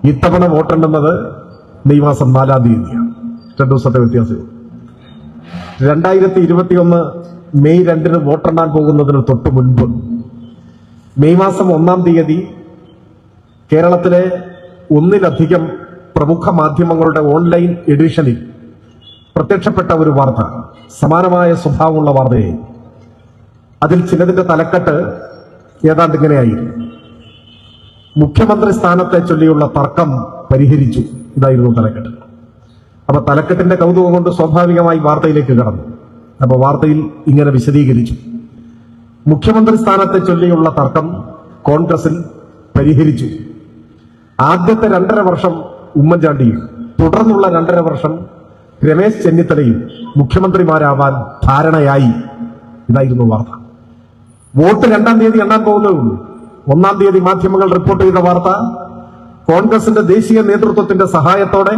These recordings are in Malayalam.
ഇത്തവണ വോട്ടെണ്ണുന്നത് മെയ് മാസം 4-ാം തീയതിയാണ്. 2 ദിവസത്തെ വ്യത്യാസവും. 2021 മെയ് 2-ന് വോട്ടെണ്ണാൻ പോകുന്നതിന് തൊട്ട് മുൻപ് മെയ് മാസം 1-ാം തീയതി കേരളത്തിലെ ഒന്നിലധികം പ്രമുഖ മാധ്യമങ്ങളുടെ ഓൺലൈൻ എഡിഷനിൽ പ്രത്യക്ഷപ്പെട്ട ഒരു വാർത്ത സമാനമായ സ്വഭാവമുള്ള വാർത്തയായി. അതിൽ ചിലതിന്റെ തലക്കെട്ട് ഏതാണ്ട് ഇങ്ങനെയായിരുന്നു: മുഖ്യമന്ത്രി സ്ഥാനത്തെ ചൊല്ലിയുള്ള തർക്കം പരിഹരിച്ചു. ഇതായിരുന്നു തലക്കെട്ട്. അപ്പൊ തലക്കെട്ടിന്റെ കൗതുകം കൊണ്ട് സ്വാഭാവികമായി വാർത്തയിലേക്ക് കടന്നു. അപ്പൊ വാർത്തയിൽ ഇങ്ങനെ വിശദീകരിച്ചു: മുഖ്യമന്ത്രി സ്ഥാനത്തെ ചൊല്ലിയുള്ള തർക്കം കോൺഗ്രസിൽ പരിഹരിച്ചു. ആദ്യത്തെ 2.5 വർഷം ഉമ്മൻചാണ്ടിയും തുടർന്നുള്ള 2.5 വർഷം രമേശ് ചെന്നിത്തലയും മുഖ്യമന്ത്രിമാരാവാൻ ധാരണയായി. ഇതായിരുന്നു വാർത്ത. വോട്ട് 2-ാം തീയതി എണ്ണാൻ പോകുന്നേ ഉള്ളൂ. 1-ാം തീയതി മാധ്യമങ്ങൾ റിപ്പോർട്ട് ചെയ്ത വാർത്ത കോൺഗ്രസിന്റെ ദേശീയ നേതൃത്വത്തിന്റെ സഹായത്തോടെ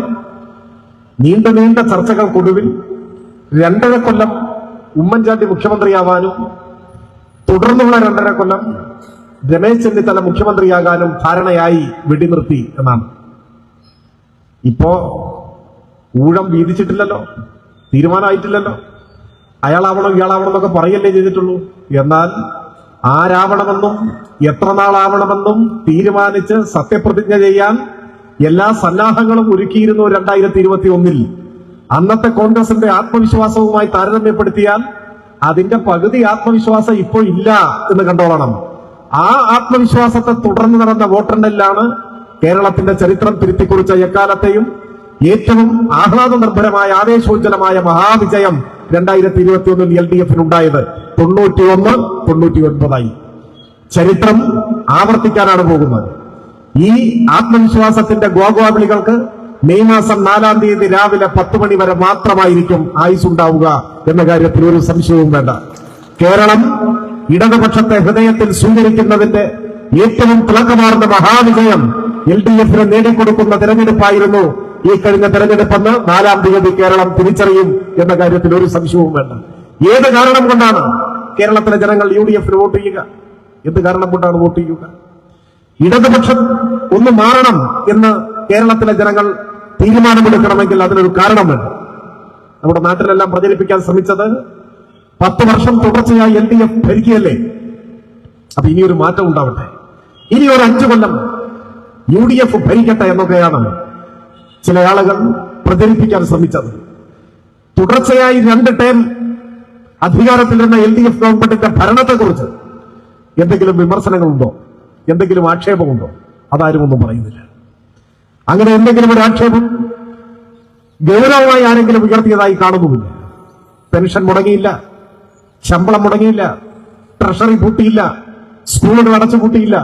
നീണ്ട ചർച്ചകൾക്കൊടുവിൽ 2.5 കൊല്ലം ഉമ്മൻചാണ്ടി മുഖ്യമന്ത്രിയാവാനും തുടർന്നുള്ള 2.5 കൊല്ലം രമേശ് ചെന്നിത്തല മുഖ്യമന്ത്രിയാകാനും ധാരണയായി വെടിനിർത്തി എന്നാണ്. ഇപ്പോ ഊഴം വീതിച്ചിട്ടില്ലല്ലോ, തീരുമാനമായിട്ടില്ലല്ലോ. അയാളാവണം ഇയാളാവണം എന്നൊക്കെ പറയല്ലേ ചെയ്തിട്ടുള്ളൂ. എന്നാൽ ആരാവണമെന്നും എത്ര നാളാവണമെന്നും തീരുമാനിച്ച് സത്യപ്രതിജ്ഞ ചെയ്യാൻ എല്ലാ സന്നാഹങ്ങളും ഒരുക്കിയിരുന്നു 2021-ൽ. അന്നത്തെ കോൺഗ്രസിന്റെ ആത്മവിശ്വാസവുമായി താരതമ്യപ്പെടുത്തിയാൽ അതിന്റെ പകുതി ആത്മവിശ്വാസം ഇപ്പോൾ ഇല്ല എന്ന് കണ്ടോളണം. ആ ആത്മവിശ്വാസത്തെ തുടർന്ന് നടന്ന വോട്ടെണ്ണലിലാണ് കേരളത്തിന്റെ ചരിത്രം തിരുത്തിക്കുറിച്ച എക്കാലത്തെയും ഏറ്റവും ആഹ്ലാദ നിർഭരമായ ആവേശോജ്വലമായ മഹാവിജയം 2021-ൽ LDF-നുണ്ടായത്. 91-99 ചരിത്രം ആവർത്തിക്കാനാണ് പോകുന്നത്. ഈ ആത്മവിശ്വാസത്തിന്റെ ഗോഗോവിളികൾക്ക് മെയ് മാസം 4-ാം തീയതി രാവിലെ 10 മണി വരെ മാത്രമായിരിക്കും ആയുസ്സുണ്ടാവുക എന്ന കാര്യത്തിൽ ഒരു സംശയവും വേണ്ട. കേരളം ഇടതുപക്ഷത്തെ ഹൃദയത്തിൽ സ്വീകരിക്കുന്നതിന്റെ ഏറ്റവും തിളക്കമാർന്ന മഹാവിജയം LDF-ന് നേടിക്കൊടുക്കുന്ന തെരഞ്ഞെടുപ്പായിരുന്നു ഈ കഴിഞ്ഞ തെരഞ്ഞെടുപ്പെന്ന് 4-ാം തീയതി കേരളം തിരിച്ചറിയും എന്ന കാര്യത്തിൽ ഒരു സംശയവും വേണ്ട. ഏത് കാരണം കൊണ്ടാണ് കേരളത്തിലെ ജനങ്ങൾ UDF-ന് വോട്ട് ചെയ്യുക? എന്ത് കാരണം കൊണ്ടാണ് വോട്ട് ചെയ്യുക? ഇടതുപക്ഷം ഒന്ന് മാറണം എന്ന് കേരളത്തിലെ ജനങ്ങൾ തീരുമാനമെടുക്കണമെങ്കിൽ അതിനൊരു കാരണം വേണം. നമ്മുടെ നാട്ടിലെല്ലാം പ്രചരിപ്പിക്കാൻ ശ്രമിച്ചത് 10 വർഷം തുടർച്ചയായി LDF ഭരിക്കുകയല്ലേ, അപ്പൊ ഇനിയൊരു മാറ്റം ഉണ്ടാവട്ടെ, ഇനി ഒരു 5 കൊല്ലം UDF ഭരിക്കട്ടെ എന്നൊക്കെയാണ് ചില ആളുകൾ പ്രചരിപ്പിക്കാൻ ശ്രമിച്ചത്. തുടർച്ചയായി 2 ടേം അധികാരത്തിലിരുന്ന LDF ഗവൺമെന്റിന്റെ ഭരണത്തെക്കുറിച്ച് എന്തെങ്കിലും വിമർശനങ്ങളുണ്ടോ, എന്തെങ്കിലും ആക്ഷേപമുണ്ടോ? അതാരും ഒന്നും പറയുന്നില്ല. അങ്ങനെ എന്തെങ്കിലും ഒരു ആക്ഷേപം ഗൗരവമായി ആരെങ്കിലും ഉയർത്തിയതായി കാണുന്നുമില്ല. പെൻഷൻ മുടങ്ങിയില്ല, ശമ്പളം മുടങ്ങിയില്ല, ട്രഷറി പൂട്ടിയില്ല, സ്കൂളുകൾ അടച്ചുപൂട്ടിയില്ല,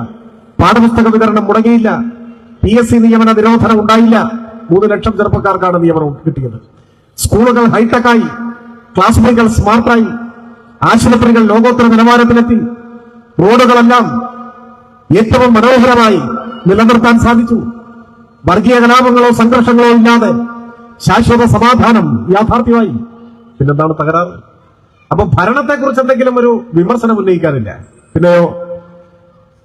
പാഠപുസ്തക വിതരണം മുടങ്ങിയില്ല, PSC നിയമന നിരോധനം ഉണ്ടായില്ല. 3 ലക്ഷം ചെറുപ്പക്കാർക്കാണ് നിയമനം കിട്ടിയത്. സ്കൂളുകൾ ഹൈടെക്കായി, ക്ലാസ് മുറികൾ സ്മാർട്ടായി, ആശുപത്രികൾ ലോകോത്തര നിലവാരത്തിലെത്തി, റോഡുകളെല്ലാം ഏറ്റവും മനോഹരമായി നിലനിർത്താൻ സാധിച്ചു. വർഗീയ കലാപങ്ങളോ സംഘർഷങ്ങളോ ഇല്ലാതെ ശാശ്വത സമാധാനം യാഥാർത്ഥ്യമായി. പിന്നെന്താണ് തകരാറ്? അപ്പൊ ഭരണത്തെക്കുറിച്ച് എന്തെങ്കിലും ഒരു വിമർശനം ഉന്നയിക്കാനില്ല. പിന്നെയോ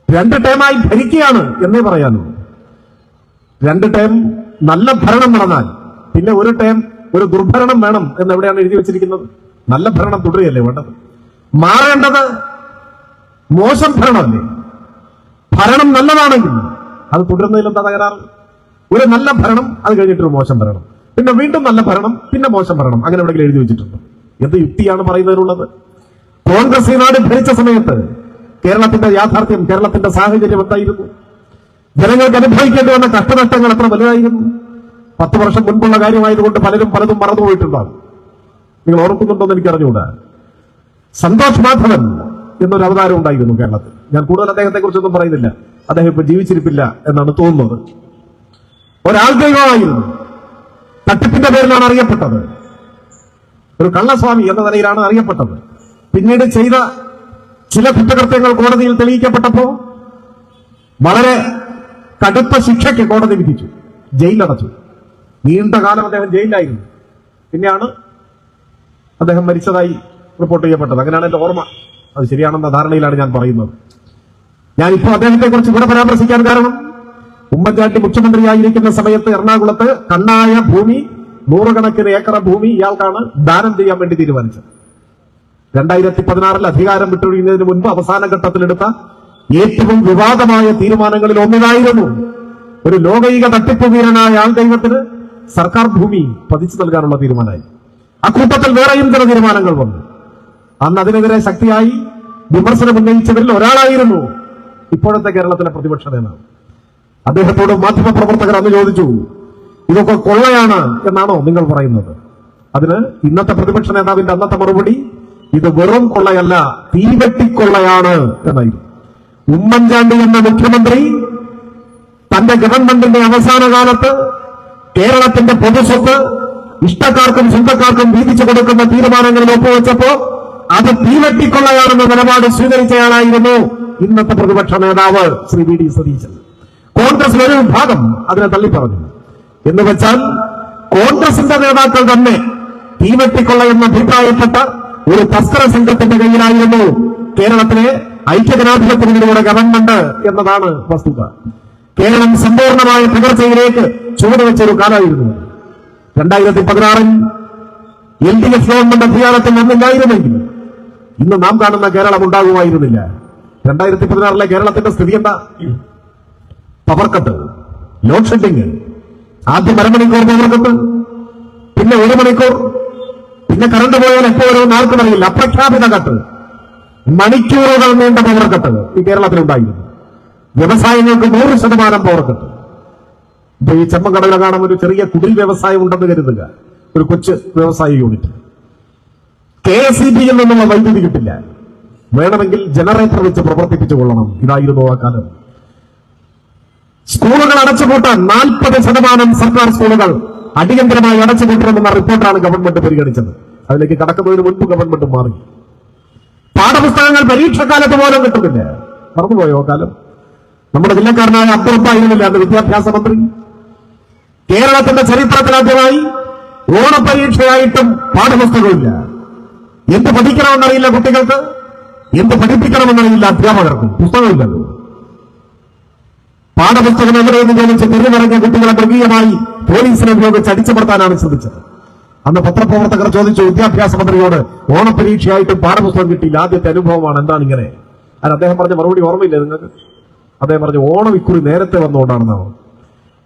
2 ടേമായി ഭരിക്കുകയാണ് എന്നേ പറയാനുള്ളൂ. 2 ടേം നല്ല ഭരണം നടന്നാൽ പിന്നെ 1 ടേം ഒരു ദുർഭരണം വേണം എന്ന് എവിടെയാണ് എഴുതി വെച്ചിരിക്കുന്നത്? നല്ല ഭരണം തുടരുകയല്ലേ വേണ്ടത്? മാറേണ്ടത് മോശം ഭരണമല്ലേ? ഭരണം നല്ലതാണെങ്കിൽ അത് തുടരുന്നതിൽ എന്താ തകരാറ്? ഒരു നല്ല ഭരണം, അത് കഴിഞ്ഞിട്ടൊരു മോശം ഭരണം, പിന്നെ വീണ്ടും നല്ല ഭരണം, പിന്നെ മോശം ഭരണം, അങ്ങനെ എവിടെയെങ്കിലും എഴുതി വെച്ചിട്ടുണ്ട്? എന്ത് യുക്തിയാണ് പറയുന്നതിനുള്ളത്? കോൺഗ്രസ് ഈ നാട് ഭരിച്ച സമയത്ത് കേരളത്തിന്റെ യാഥാർത്ഥ്യം, കേരളത്തിന്റെ സാഹചര്യം എന്തായിരുന്നു? ജനങ്ങൾക്ക് അനുഭവിക്കേണ്ടി വന്ന കഷ്ടനഷ്ടങ്ങൾ എത്ര വലുതായിരുന്നു? 10 വർഷം മുൻപുള്ള കാര്യമായതുകൊണ്ട് പലരും പലതും മറന്നുപോയിട്ടുണ്ടാകും. നിങ്ങൾ ഓർക്കുന്നുണ്ടോ എന്ന് എനിക്ക് അറിഞ്ഞുകൂടാ. സന്തോഷ് മാധവൻ എന്നൊരു അവതാരം ഉണ്ടായിരുന്നു കേരളത്തിൽ. ഞാൻ കൂടുതൽ അദ്ദേഹത്തെ കുറിച്ചൊന്നും പറയുന്നില്ല, അദ്ദേഹം ഇപ്പൊ ജീവിച്ചിരിപ്പില്ല എന്നാണ് തോന്നുന്നത്. ഒരാൾദൈവമായിരുന്നു, തട്ടിപ്പിന്റെ പേരിലാണ് അറിയപ്പെട്ടത്, ഒരു കള്ളസ്വാമി എന്ന നിലയിലാണ് അറിയപ്പെട്ടത്. പിന്നീട് ചെയ്ത ചില കുറ്റകൃത്യങ്ങൾ കോടതിയിൽ തെളിയിക്കപ്പെട്ടപ്പോ വളരെ കടുത്ത ശിക്ഷയ്ക്ക് കോടതി വിധിച്ചു, ജയിലടച്ചു. നീണ്ട കാലം അദ്ദേഹം ജയിലിലായിരുന്നു. പിന്നെയാണ് അദ്ദേഹം മരിച്ചതായി റിപ്പോർട്ട് ചെയ്യപ്പെട്ടത്. അങ്ങനെയാണ് എന്റെ ഓർമ്മ. അത് ശരിയാണെന്ന ധാരണയിലാണ് ഞാൻ പറയുന്നത്. ഞാനിപ്പോ അദ്ദേഹത്തെ കുറിച്ച് ഇവിടെ പരാമർശിക്കാൻ കാരണം ഉമ്മൻചാണ്ടി മുഖ്യമന്ത്രിയായിരിക്കുന്ന സമയത്ത് എറണാകുളത്ത് കണ്ണായ ഭൂമി, നൂറുകണക്കിന് ഏക്കർ ഭൂമി ഇയാൾക്കാണ് ദാനം ചെയ്യാൻ വേണ്ടി തീരുമാനിച്ചത്. 2016 അധികാരം വിട്ടൊഴിയുന്നതിന് മുൻപ് അവസാന ഘട്ടത്തിലെടുത്ത ഏറ്റവും വിവാദമായ തീരുമാനങ്ങളിൽ ഒന്നിനായിരുന്നു ഒരു ലോകൈക തട്ടിപ്പ് വീരനായ ആൾ ദൈവത്തിന് സർക്കാർ ഭൂമി പതിച്ചു നൽകാനുള്ള തീരുമാനമായി. അക്കൂട്ടത്തിൽ വേറെയും ചില തീരുമാനങ്ങൾ വന്നു. അന്ന് അതിനെതിരെ ശക്തിയായി വിമർശനം ഉന്നയിച്ചവരിൽ ഒരാളായിരുന്നു ഇപ്പോഴത്തെ കേരളത്തിലെ പ്രതിപക്ഷ നേതാവ്. അദ്ദേഹത്തോട് മാധ്യമപ്രവർത്തകർ അന്ന് ചോദിച്ചു, ഇതൊക്കെ കൊള്ളയാണ് എന്നാണോ നിങ്ങൾ പറയുന്നത്? അതിന് ഇന്നത്തെ പ്രതിപക്ഷ നേതാവിന്റെ അന്നത്തെ മറുപടി, ഇത് വെറും കൊള്ളയല്ല, തീവെട്ടിക്കൊള്ളയാണ് എന്നായിരുന്നു. ഉമ്മൻചാണ്ടി എന്ന മുഖ്യമന്ത്രി തന്റെ ഗവൺമെന്റിന്റെ അവസാന കാലത്ത് കേരളത്തിന്റെ പൊതുസ്വത്ത് ഇഷ്ടക്കാർക്കും സ്വന്തക്കാർക്കും വീതിച്ചു കൊടുക്കുന്ന തീരുമാനങ്ങളിൽ ഒപ്പുവെച്ചപ്പോ അത് തീവെട്ടിക്കൊള്ളയാണെന്ന നിലപാട് സ്വീകരിച്ചയാളായിരുന്നു ഇന്നത്തെ പ്രതിപക്ഷ നേതാവ് ശ്രീ വി ഡി സതീശൻ. കോൺഗ്രസ് ഒരു വിഭാഗം അതിനെ തള്ളിപ്പറഞ്ഞു. എന്ന് വെച്ചാൽ കോൺഗ്രസിന്റെ നേതാക്കൾ തന്നെ തീവെട്ടിക്കൊള്ളയെന്ന് അഭിപ്രായപ്പെട്ട ഒരു തസ്കര സംഘത്തിന്റെ കയ്യിലായിരുന്നു കേരളത്തിലെ ഐക്യജനാധിപത്യ മുന്നണിയുടെ ഗവൺമെന്റ് എന്നതാണ് വസ്തുത. കേരളം സമ്പൂർണമായ തകർച്ചയിലേക്ക് ചുവടുവെച്ചൊരു കാലമായിരുന്നു. 2016 LDF ഗവൺമെന്റ് അധികാരത്തിൽ വന്നില്ലായിരുന്നെങ്കിൽ ഇന്ന് നാം കാണുന്ന കേരളം ഉണ്ടാകുമായിരുന്നില്ല. 2016 കേരളത്തിന്റെ സ്ഥിതി എന്താ? പവർ കട്ട്, ലോഡ് ഷെഡിങ്, ആദ്യം അരമണിക്കൂർ പവർ കട്ട്, പിന്നെ 1 മണിക്കൂർ, പിന്നെ കറണ്ട് പോയാൽ എപ്പോഴും ആർക്കും അറിയില്ല. അപ്രഖ്യാപിത കട്ട്, മണിക്കൂറുകൾ നീണ്ട പവർ കട്ട് ഈ കേരളത്തിലുണ്ടായിരുന്നു. വ്യവസായങ്ങൾക്ക് 100% പവർ കട്ട്. ഇപ്പൊ ഈ ചെമ്മക്കടല കാണാൻ ഒരു ചെറിയ കുടിൽ വ്യവസായം ഉണ്ടെന്ന് കരുതുക, ഒരു കൊച്ചു വ്യവസായ യൂണിറ്റ്. KSEB-യിൽ നിന്നുള്ള വൈദ്യുതി കിട്ടില്ല, വേണമെങ്കിൽ ജനറേറ്റർ വെച്ച് പ്രവർത്തിപ്പിച്ചു കൊള്ളണം. ഇതായിരുന്നു ആ കാലം. സ്കൂളുകൾ അടച്ചുപൂട്ടാൻ 40% സർക്കാർ സ്കൂളുകൾ അടിയന്തരമായി അടച്ചുപൂട്ടണമെന്ന റിപ്പോർട്ടാണ് ഗവൺമെന്റ് പരിഗണിച്ചത്. അതിലേക്ക് കടക്കുന്നതിന് മുൻപ് ഗവൺമെന്റ് മാറി. പാഠപുസ്തകങ്ങൾ പരീക്ഷക്കാലത്ത് പോലും കിട്ടുന്നില്ല. മറന്നുപോയോ കാലം? നമ്മുടെ ജില്ലക്കാരനായ അബ്ദുറപ്പായിരുന്നില്ല അന്ന് വിദ്യാഭ്യാസ മന്ത്രി. കേരളത്തിന്റെ ചരിത്രത്തിലാദ്യമായി ഓണപരീക്ഷയായിട്ടും പാഠപുസ്തകമില്ല. എന്ത് പഠിക്കണമെന്നറിയില്ല കുട്ടികൾക്ക്, എന്ത് പഠിപ്പിക്കണമെന്നറിയില്ല അധ്യാപകർക്കും. പുസ്തകമില്ലല്ലോ. പാഠപുസ്തകം എവിടെയെന്ന് ചോദിച്ച് തിരിഞ്ഞിറങ്ങിയ കുട്ടികളെ മൃഗീയമായി പോലീസിനെ ഉപയോഗിച്ച് അടിച്ചമർത്താനാണ് ശ്രമിച്ചത്. അന്ന് പത്രപ്രവർത്തകർ ചോദിച്ചു വിദ്യാഭ്യാസ മന്ത്രിയോട്, ഓണപരീക്ഷയായിട്ടും പാഠപുസ്തകം കിട്ടിയില്ല, ആദ്യത്തെ അനുഭവമാണ്, എന്താണ് ഇങ്ങനെ? അത് അദ്ദേഹം പറഞ്ഞ മറുപടി ഓർമ്മയില്ലേ നിങ്ങൾക്ക്? അദ്ദേഹം പറഞ്ഞു, ഓണം ഇക്കുറി നേരത്തെ വന്നുകൊണ്ടാണെന്നാണ്.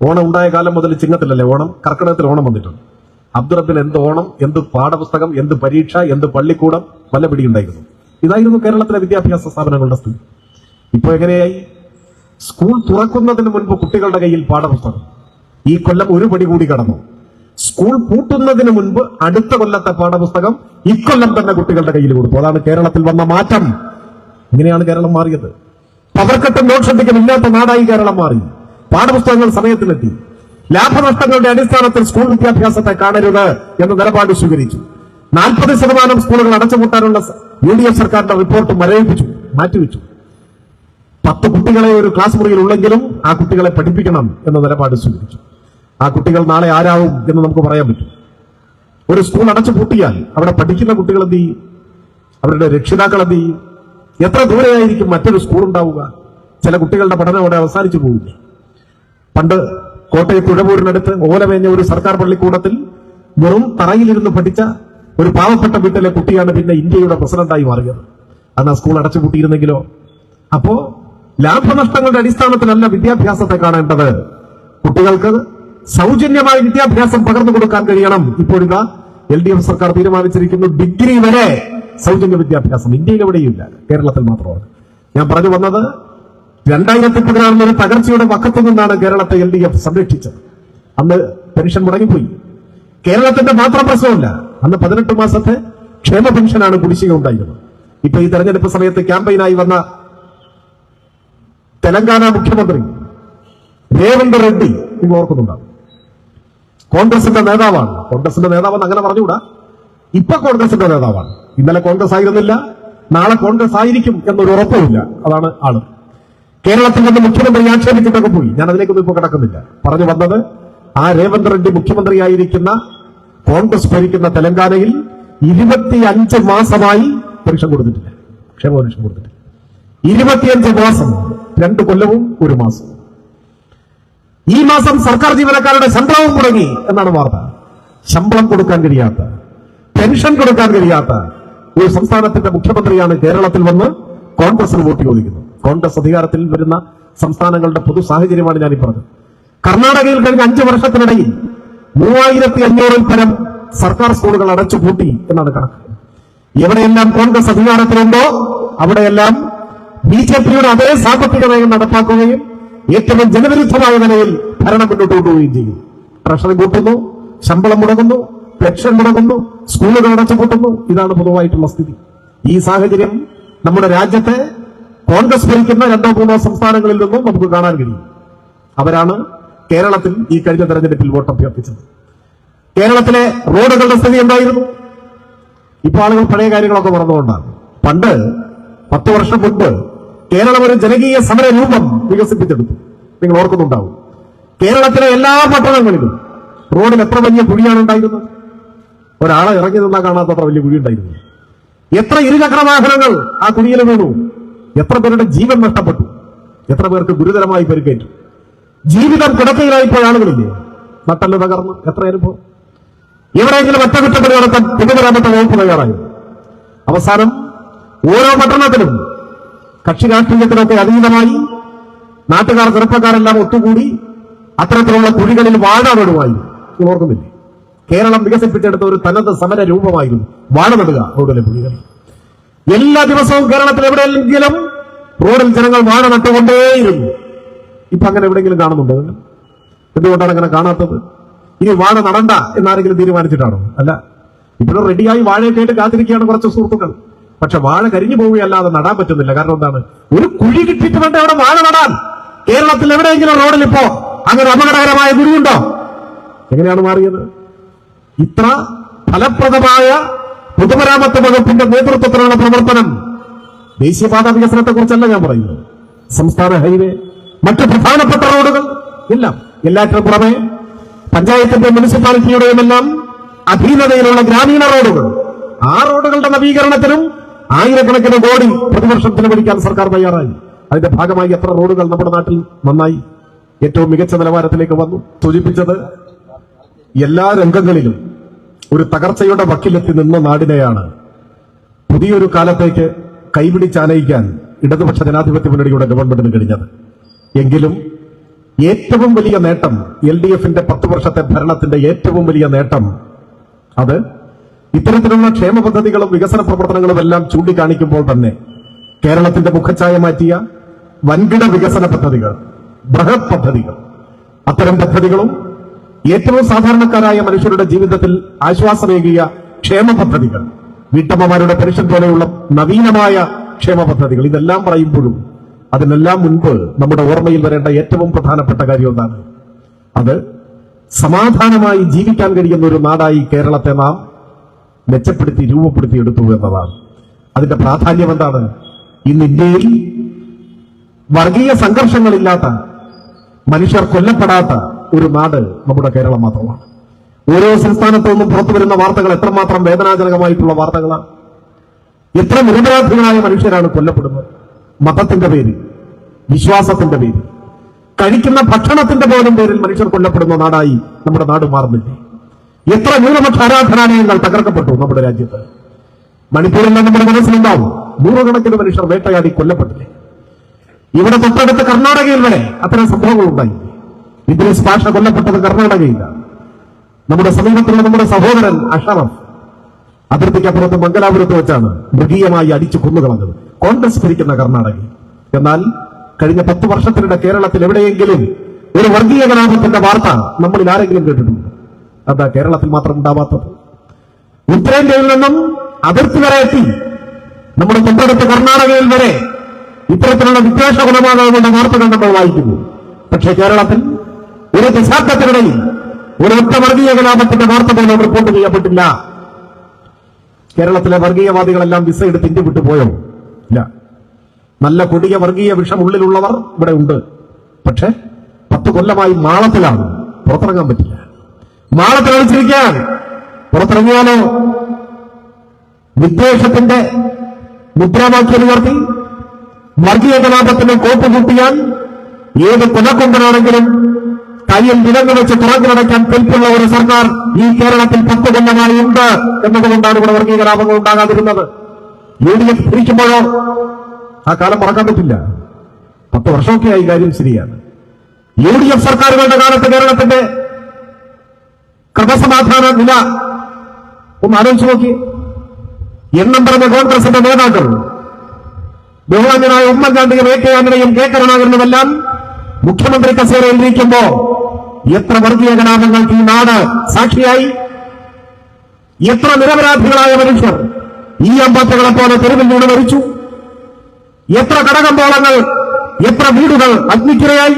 ഓണം ഉണ്ടായ കാലം മുതൽ ചിങ്ങത്തിലല്ലേ ഓണം? കർക്കിടകത്തിൽ ഓണം വന്നിട്ടുണ്ട്. അബ്ദുറബിൽ എന്ത് ഓണം, എന്ത് പാഠപുസ്തകം, എന്ത് പരീക്ഷ, എന്ത് പള്ളിക്കൂടം, വല്ല പിടിയുണ്ടായിരുന്നു. ഇതായിരുന്നു കേരളത്തിലെ വിദ്യാഭ്യാസ സ്ഥാപനങ്ങളുടെ സ്ഥിതി. ഇപ്പൊ എങ്ങനെയായി? സ്കൂൾ തുറക്കുന്നതിന് മുൻപ് കുട്ടികളുടെ കയ്യിൽ പാഠപുസ്തകം. ഈ കൊല്ലം ഒരു പടി കൂടി കടന്നു. സ്കൂൾ പൂട്ടുന്നതിന് മുൻപ് അടുത്ത കൊല്ലത്തെ പാഠപുസ്തകം ഇക്കൊല്ലം തന്നെ കുട്ടികളുടെ കയ്യിൽ കൊടുത്തു. അതാണ് കേരളത്തിൽ വന്ന മാറ്റം. ഇങ്ങനെയാണ് കേരളം മാറിയത്. പവർക്കട്ടും ലോഡ്ഷെഡിങ്ങും ഇല്ലാത്ത നാടായി കേരളം മാറി. പാഠപുസ്തകങ്ങൾ സമയത്തിലെത്തി. ലാഭനഷ്ടങ്ങളുടെ അടിസ്ഥാനത്തിൽ സ്കൂൾ വിദ്യാഭ്യാസത്തെ കാണരുത് എന്ന നിലപാട് സ്വീകരിച്ചു. 40% സ്കൂളുകൾ അടച്ചുപൂട്ടാനുള്ള UDF സർക്കാരിന്റെ റിപ്പോർട്ട് മാറ്റിവെച്ചു. 10 കുട്ടികളെ ഒരു ക്ലാസ് മുറിയിൽ ഉള്ളെങ്കിലും ആ കുട്ടികളെ പഠിപ്പിക്കണം എന്ന നിലപാട് സ്വീകരിച്ചു. ആ കുട്ടികൾ നാളെ ആരാവും എന്ന് നമുക്ക് പറയാൻ പറ്റും. ഒരു സ്കൂൾ അടച്ചു പൂട്ടിയാൽ അവിടെ പഠിക്കുന്ന കുട്ടികൾ എന്ത് ചെയ്യും? അവരുടെ രക്ഷിതാക്കൾ എന്ത് ചെയ്യും? എത്ര ദൂരെയായിരിക്കും മറ്റൊരു സ്കൂൾ ഉണ്ടാവുക? ചില കുട്ടികളുടെ പഠനം അവിടെ അവസാനിച്ചു പോകില്ല. പണ്ട് കോട്ടയത്ത് ഉഴവൂരിനടുത്ത് ഓലമേഞ്ഞ ഒരു സർക്കാർ പള്ളിക്കൂടത്തിൽ വെറും തറയിലിരുന്ന് പഠിച്ച ഒരു പാവപ്പെട്ട വീട്ടിലെ കുട്ടിയാണ് പിന്നെ ഇന്ത്യയുടെ പ്രസിഡന്റായി മാറിയത്. അന്ന് ആ സ്കൂൾ അടച്ചുപൂട്ടിയിരുന്നെങ്കിലോ? അപ്പോ ലാഭനഷ്ടങ്ങളുടെ അടിസ്ഥാനത്തിലല്ല വിദ്യാഭ്യാസത്തെ കാണേണ്ടത്. കുട്ടികൾക്ക് സൗജന്യമായി വിദ്യാഭ്യാസം പകർന്നു കൊടുക്കാൻ കഴിയണം. ഇപ്പോഴിതാ LDF സർക്കാർ തീരുമാനിച്ചിരിക്കുന്നു, ഡിഗ്രി വരെ സൗജന്യ വിദ്യാഭ്യാസം. ഇന്ത്യയിൽ എവിടെയില്ല, കേരളത്തിൽ മാത്രമാണ്. ഞാൻ പറഞ്ഞു വന്നത്, 2016 തകർച്ചയുടെ വക്കത്തു നിന്നാണ് കേരളത്തെ LDF സംരക്ഷിച്ചത്. അന്ന് പെൻഷൻ മുടങ്ങിപ്പോയി. കേരളത്തിന്റെ മാത്രം പ്രശ്നമല്ല, അന്ന് 18 മാസത്തെ ക്ഷേമ പെൻഷനാണ് കുടിശ്ശിക ഉണ്ടായിരുന്നത്. ഇപ്പൊ ഈ തെരഞ്ഞെടുപ്പ് സമയത്ത് ക്യാമ്പയിനായി വന്ന തെലങ്കാന മുഖ്യമന്ത്രി രേവന്ത് റെഡ്ഡി, നിങ്ങൾ ഓർക്കുന്നുണ്ടാവും, കോൺഗ്രസിന്റെ നേതാവാണ്. കോൺഗ്രസിന്റെ നേതാവെന്ന് അങ്ങനെ പറഞ്ഞുകൂടാ, ഇപ്പൊ കോൺഗ്രസിന്റെ നേതാവാണ്. ഇന്നലെ കോൺഗ്രസ് ആയിരുന്നില്ല, നാളെ കോൺഗ്രസ് ആയിരിക്കും എന്നൊരു ഉറപ്പുമില്ല. അതാണ് ആള്. കേരളത്തിൽ നിന്ന് മുഖ്യമന്ത്രി ആക്ഷേപിച്ചിട്ടൊക്കെ പോയി. ഞാൻ അതിലേക്കൊന്നും ഇപ്പൊ കിടക്കുന്നില്ല. പറഞ്ഞു വന്നത്, ആ രേവന്ത് റെഡ്ഡി മുഖ്യമന്ത്രിയായിരിക്കുന്ന കോൺഗ്രസ് ഭരിക്കുന്ന തെലങ്കാനയിൽ 25 മാസമായി പെൻഷൻ കൊടുത്തിട്ടില്ല, ക്ഷേമ പെൻഷൻ കൊടുത്തിട്ടില്ല. 25 മാസം, 2 കൊല്ലവും 1 മാസം. ഈ മാസം സർക്കാർ ജീവനക്കാരുടെ ശമ്പളവും മുടങ്ങി എന്നാണ് വാർത്ത. ശമ്പളം കൊടുക്കാൻ കഴിയാത്ത, പെൻഷൻ കൊടുക്കാൻ കഴിയാത്ത ഒരു സംസ്ഥാനത്തിന്റെ മുഖ്യമന്ത്രിയാണ് കേരളത്തിൽ വന്ന് കോൺഗ്രസിന് വോട്ട് ചോദിക്കുന്നത്. കോൺഗ്രസ് അധികാരത്തിൽ വരുന്ന സംസ്ഥാനങ്ങളുടെ പൊതു സാഹചര്യമാണ് ഞാനീ പറഞ്ഞത്. കർണാടകയിൽ കഴിഞ്ഞ 5 വർഷത്തിനിടയിൽ 3500-ൽ പരം സർക്കാർ സ്കൂളുകൾ അടച്ചുപൂട്ടി എന്നാണ് കണക്ക്. എവിടെയെല്ലാം കോൺഗ്രസ് അധികാരത്തിലുണ്ടോ അവിടെയെല്ലാം BJPയുടെ അതേ സാമ്പത്തിക നയം നടപ്പാക്കുകയും ഏറ്റവും ജനവിരുദ്ധമായ നിലയിൽ ഭരണം മുന്നോട്ട് കൊണ്ടുപോവുകയും ചെയ്യും. ട്രഷറി കൂട്ടുന്നു, ശമ്പളം മുടങ്ങുന്നു, പെൻഷൻ മുടങ്ങുന്നു, സ്കൂളുകൾ അടച്ചുപൂട്ടുന്നു. ഇതാണ് പൊതുവായിട്ടുള്ള സ്ഥിതി. ഈ സാഹചര്യം നമ്മുടെ രാജ്യത്തെ കോൺഗ്രസ് ഭരിക്കുന്ന 2-3 സംസ്ഥാനങ്ങളിൽ നിന്നും നമുക്ക് കാണാൻ കഴിയും. അവരാണ് കേരളത്തിൽ ഈ കഴിഞ്ഞ തെരഞ്ഞെടുപ്പിൽ വോട്ട് അഭ്യർത്ഥിച്ചത്. കേരളത്തിലെ റോഡുകളുടെ സ്ഥിതി എന്തായിരുന്നു? ഇപ്പോൾ ആളുകൾ പഴയ കാര്യങ്ങളൊക്കെ മറന്നുകൊണ്ടാണ്. പണ്ട് 10 വർഷം മുൻപ് കേരളം ഒരു ജനകീയ സമര രൂപം വികസിപ്പിച്ചെടുത്തു. നിങ്ങൾ ഓർക്കുന്നുണ്ടാവും. കേരളത്തിലെ എല്ലാ പട്ടണങ്ങളിലും റോഡിൽ എത്ര വലിയ കുഴിയാണ് ഉണ്ടായിരുന്നത്. ഒരാളെ ഇറങ്ങി നിന്നാൽ കാണാത്തത്ര വലിയ കുഴി ഉണ്ടായിരുന്നു. എത്ര ഇരുചക്ര വാഹനങ്ങൾ ആ കുഴിയിൽ വീണു. എത്ര പേരുടെ ജീവൻ നഷ്ടപ്പെട്ടു. എത്ര പേർക്ക് ഗുരുതരമായി പരിക്കേറ്റു. ജീവിതം കിടക്കയിലായിപ്പോയ ആളുകളില്ലേ, നട്ടല് തകർന്നു. എത്ര അനുഭവം. എവിടെയെങ്കിലും ഒറ്റക്കുറ്റപ്പണി നടത്താൻ പൊതുമരാമത്ത് വകുപ്പ് തയ്യാറായി. അവസാനം ഓരോ പട്ടണത്തിലും കക്ഷി രാഷ്ട്രീയത്തിനൊക്കെ അതീതമായി നാട്ടുകാർ, ചെറുപ്പക്കാരെല്ലാം ഒത്തുകൂടി അത്തരത്തിലുള്ള കുഴികളിൽ വാഴ നടുവായി. ഓർക്കുന്നില്ലേ? കേരളം വികസിപ്പിച്ചെടുത്ത ഒരു തനത് സമര രൂപമായിരുന്നു വാഴ നടുക റോഡിലെ കുഴികളിൽ. എല്ലാ ദിവസവും കേരളത്തിൽ എവിടെയെങ്കിലും റോഡിൽ ജനങ്ങൾ വാഴ നട്ടുകൊണ്ടേയിരുന്നു. ഇപ്പൊ അങ്ങനെ എവിടെയെങ്കിലും കാണുന്നുണ്ടോ? എന്തുകൊണ്ടാണ് അങ്ങനെ കാണാത്തത്? ഇനി വാഴ നടണ്ട എന്നാരെങ്കിലും തീരുമാനിച്ചിട്ടാണോ? അല്ല, ഇപ്പോഴും റെഡിയായി വാഴയൊക്കെ ആയിട്ട് കാത്തിരിക്കുകയാണ് കുറച്ച് സുഹൃത്തുക്കൾ. പക്ഷെ വാഴ കരിഞ്ഞു പോവുകയല്ലാതെ നടാൻ പറ്റുന്നില്ല. കാരണം എന്താണ്? ഒരു കുഴി കിട്ടിയിട്ട് വേണ്ട അവിടെ വാഴ നടാൻ. കേരളത്തിൽ എവിടെയെങ്കിലും റോഡിൽ ഇപ്പോ അങ്ങനെ അപകടകരമായ കുഴിയുണ്ടോ? എങ്ങനെയാണ് മാറിയത്? ഇത്ര ഫലപ്രദമായ പൊതുമരാമത്ത് വകുപ്പിന്റെ നേതൃത്വത്തിലുള്ള പ്രവർത്തനം ദേശീയപാത വികസനത്തെ കുറിച്ചല്ല ഞാൻ പറയുന്നത്. സംസ്ഥാന ഹൈവേ, മറ്റു പ്രധാനപ്പെട്ട റോഡുകൾ എല്ലാം, എല്ലാറ്റിനും പുറമെ പഞ്ചായത്തിന്റെ മുനിസിപ്പാലിറ്റിയുടെയും എല്ലാം അധീനതയിലുള്ള ഗ്രാമീണ റോഡുകൾ, ആ റോഡുകളുടെ നവീകരണത്തിനും ആയിരക്കണക്കിന് കോടി പ്രതിവർഷം ചെലവഴിക്കാൻ സർക്കാർ തയ്യാറായി. അതിന്റെ ഭാഗമായി എത്ര റോഡുകൾ നമ്മുടെ നാട്ടിൽ നന്നായി, ഏറ്റവും മികച്ച നിലവാരത്തിലേക്ക് വന്നു. സൂചിപ്പിച്ചത് എല്ലാ രംഗങ്ങളിലും ഒരു തകർച്ചയുടെ വക്കിലെത്തി നിന്ന നാടിനെയാണ് പുതിയൊരു കാലത്തേക്ക് കൈപിടിച്ചാനയിക്കാൻ ഇടതുപക്ഷ ജനാധിപത്യ മുന്നണിയുടെ ഗവൺമെന്റിന് കഴിഞ്ഞത്. എങ്കിലും ഏറ്റവും വലിയ നേട്ടം, LDFന്റെ 10 വർഷത്തെ ഭരണത്തിന്റെ ഏറ്റവും വലിയ നേട്ടം, അത് ഇത്തരത്തിലുള്ള ക്ഷേമ പദ്ധതികളും വികസന പ്രവർത്തനങ്ങളും എല്ലാം ചൂണ്ടിക്കാണിക്കുമ്പോൾ തന്നെ കേരളത്തിന്റെ മുഖച്ഛായ മാറ്റിയ വൻകിട വികസന പദ്ധതികൾ, ബൃഹത് പദ്ധതികൾ, അത്തരം പദ്ധതികളും ഏറ്റവും സാധാരണക്കാരായ മനുഷ്യരുടെ ജീവിതത്തിൽ ആശ്വാസമേകിയ ക്ഷേമ പദ്ധതികൾ, വീട്ടമ്മമാരുടെ പെൻഷൻ പോലെയുള്ള നവീനമായ ക്ഷേമ പദ്ധതികൾ, ഇതെല്ലാം പറയുമ്പോഴും അതിനെല്ലാം മുൻപ് നമ്മുടെ ഓർമ്മയിൽ വരേണ്ട ഏറ്റവും പ്രധാനപ്പെട്ട കാര്യം എന്താണ്? അത് സമാധാനമായി ജീവിക്കാൻ കഴിയുന്ന ഒരു നാടായി കേരളത്തെ നാം മെച്ചപ്പെടുത്തി രൂപപ്പെടുത്തി എടുത്തു എന്നതാണ്. അതിന്റെ പ്രാധാന്യം എന്താണ്? ഇന്ന് ഇന്ത്യയിൽ വർഗീയ സംഘർഷങ്ങളില്ലാത്ത, മനുഷ്യർ കൊല്ലപ്പെടാത്ത ഒരു നാട് നമ്മുടെ കേരളം മാത്രമാണ്. ഓരോ സംസ്ഥാനത്തു നിന്നും പുറത്തു വരുന്ന വാർത്തകൾ എത്രമാത്രം വേദനാജനകമായിട്ടുള്ള വാർത്തകളാണ്. എത്ര നിരപരാധികളായ മനുഷ്യരാണ് കൊല്ലപ്പെടുന്നത്. മതത്തിന്റെ പേരിൽ, വിശ്വാസത്തിന്റെ പേരിൽ, കഴിക്കുന്ന ഭക്ഷണത്തിന്റെ പോലും പേരിൽ മനുഷ്യർ കൊല്ലപ്പെടുന്ന നാടായി നമ്മുടെ നാട് മാറുന്നില്ലേ? എത്ര ന്യൂനപക്ഷ ആരാധനാലയങ്ങൾ തകർക്കപ്പെട്ടു നമ്മുടെ രാജ്യത്ത്. മണിപ്പൂരിൽ നമ്മുടെ മനസ്സിലുണ്ടാവും, നൂറുകണക്കിന് മനുഷ്യർ വേട്ടയാടി കൊല്ലപ്പെട്ടില്ലേ? ഇവിടെ തൊട്ടടുത്ത് കർണാടകയിൽ വരെ അത്തരം സംഭവങ്ങൾ ഉണ്ടായി. ഇദ്രീസ് പാഷ കൊല്ലപ്പെട്ടത് കർണാടകയിലാണ്. നമ്മുടെ സമീപത്തുള്ള നമ്മുടെ സഹോദരൻ അഷറഫ് അതിർത്തിക്കപ്പുറത്ത് മംഗലാപുരത്ത് വെച്ചാണ് മൃഗീയമായി അടിച്ചു കൊന്നുകളഞ്ഞത്, കോൺഗ്രസ് ഭരിക്കുന്ന കർണാടകയിൽ. എന്നാൽ കഴിഞ്ഞ 10 വർഷത്തിനിടെ കേരളത്തിൽ എവിടെയെങ്കിലും ഒരു വർഗീയ കലാപത്തിന്റെ വാർത്ത നമ്മളിൽ ആരെങ്കിലും കേട്ടിട്ടുണ്ട്? അതാ കേരളത്തിൽ മാത്രം ഉണ്ടാവാത്തത്. ഉത്തരേന്ത്യയിൽ നിന്നും അതിർത്തി വരെ എത്തി നമ്മുടെ തൊട്ടടുത്ത കർണാടകയിൽ വരെ ഇത്തരത്തിലുള്ള വിദ്വേഷ കൊലപാതകങ്ങളുടെ വാർത്തകൾ നമ്മൾ വായിക്കുന്നു. പക്ഷേ കേരളത്തിൽ ഒരു ദശാബ്ദത്തിനിടയിൽ ഒരു ഒറ്റ വർഗീയ കലാപത്തിന്റെ വാർത്ത പോലും റിപ്പോർട്ട് ചെയ്യപ്പെട്ടില്ല. കേരളത്തിലെ വർഗീയവാദികളെല്ലാം വിസ എടുത്ത് ഇന്ത്യ വിട്ടുപോയോ? ഇല്ല. നല്ല കൊടിയ വർഗീയ വിഷം ഉള്ളിലുള്ളവർ ഇവിടെ ഉണ്ട്. പക്ഷെ 10 കൊല്ലമായി മാളത്തിലാണ്, പുറത്തിറങ്ങാൻ പറ്റില്ല. മാളത്തിൽ കളിച്ചിരിക്കാൻ പുറത്തിറങ്ങിയാലോ വിദ്വേഷത്തിന്റെ മുദ്രാവാക്യം ഉയർത്തി വർഗീയ കലാപത്തിന്റെ കോപ്പ് കൂട്ടിയാൽ ഏത് കൊലക്കൊമ്പനാണെങ്കിലും കയ്യിൽ വിലങ്ങ് വെച്ച് തുറന്നിടയ്ക്കാൻ കെൽപ്പുള്ള ഒരു സർക്കാർ ഈ കേരളത്തിൽ 10 കൊല്ലമായി ഉണ്ട് എന്നതുകൊണ്ടാണ് ഇവിടെ വർഗീയ കലാപങ്ങൾ ഉണ്ടാകാതിരുന്നത്. UDF ഭരിക്കുമ്പോഴോ ആ കാലം മറക്കാൻ പറ്റില്ല. 10 വർഷമൊക്കെയായി, കാര്യം ശരിയാണ്. UDF സർക്കാരുകളുടെ കാലത്ത് കേരളത്തിന്റെ ക്രമസമാധാന നില ഒന്ന് ആലോചിച്ച് നോക്കി. എണ്ണം പറഞ്ഞ കോൺഗ്രസിന്റെ നേതാക്കൾ ബഹുമാന്യനായ ഉമ്മൻചാണ്ടിയും AK ആന്റണിയും K കരുണാകരനുമെല്ലാം മുഖ്യമന്ത്രി കസേരയിൽ ഇരിക്കുമ്പോ എത്ര വർഗീയ കലാപങ്ങൾക്ക് ഈ നാട് സാക്ഷിയായി. എത്ര നിരപരാധികളായ മനുഷ്യർ ഈ അമ്പറ്റകളെ പോലെ തെരുവിൽ വീണ് മരിച്ചു. എത്ര കടകമ്പോളങ്ങൾ, എത്ര വീടുകൾ അഗ്നിക്കിരയായി.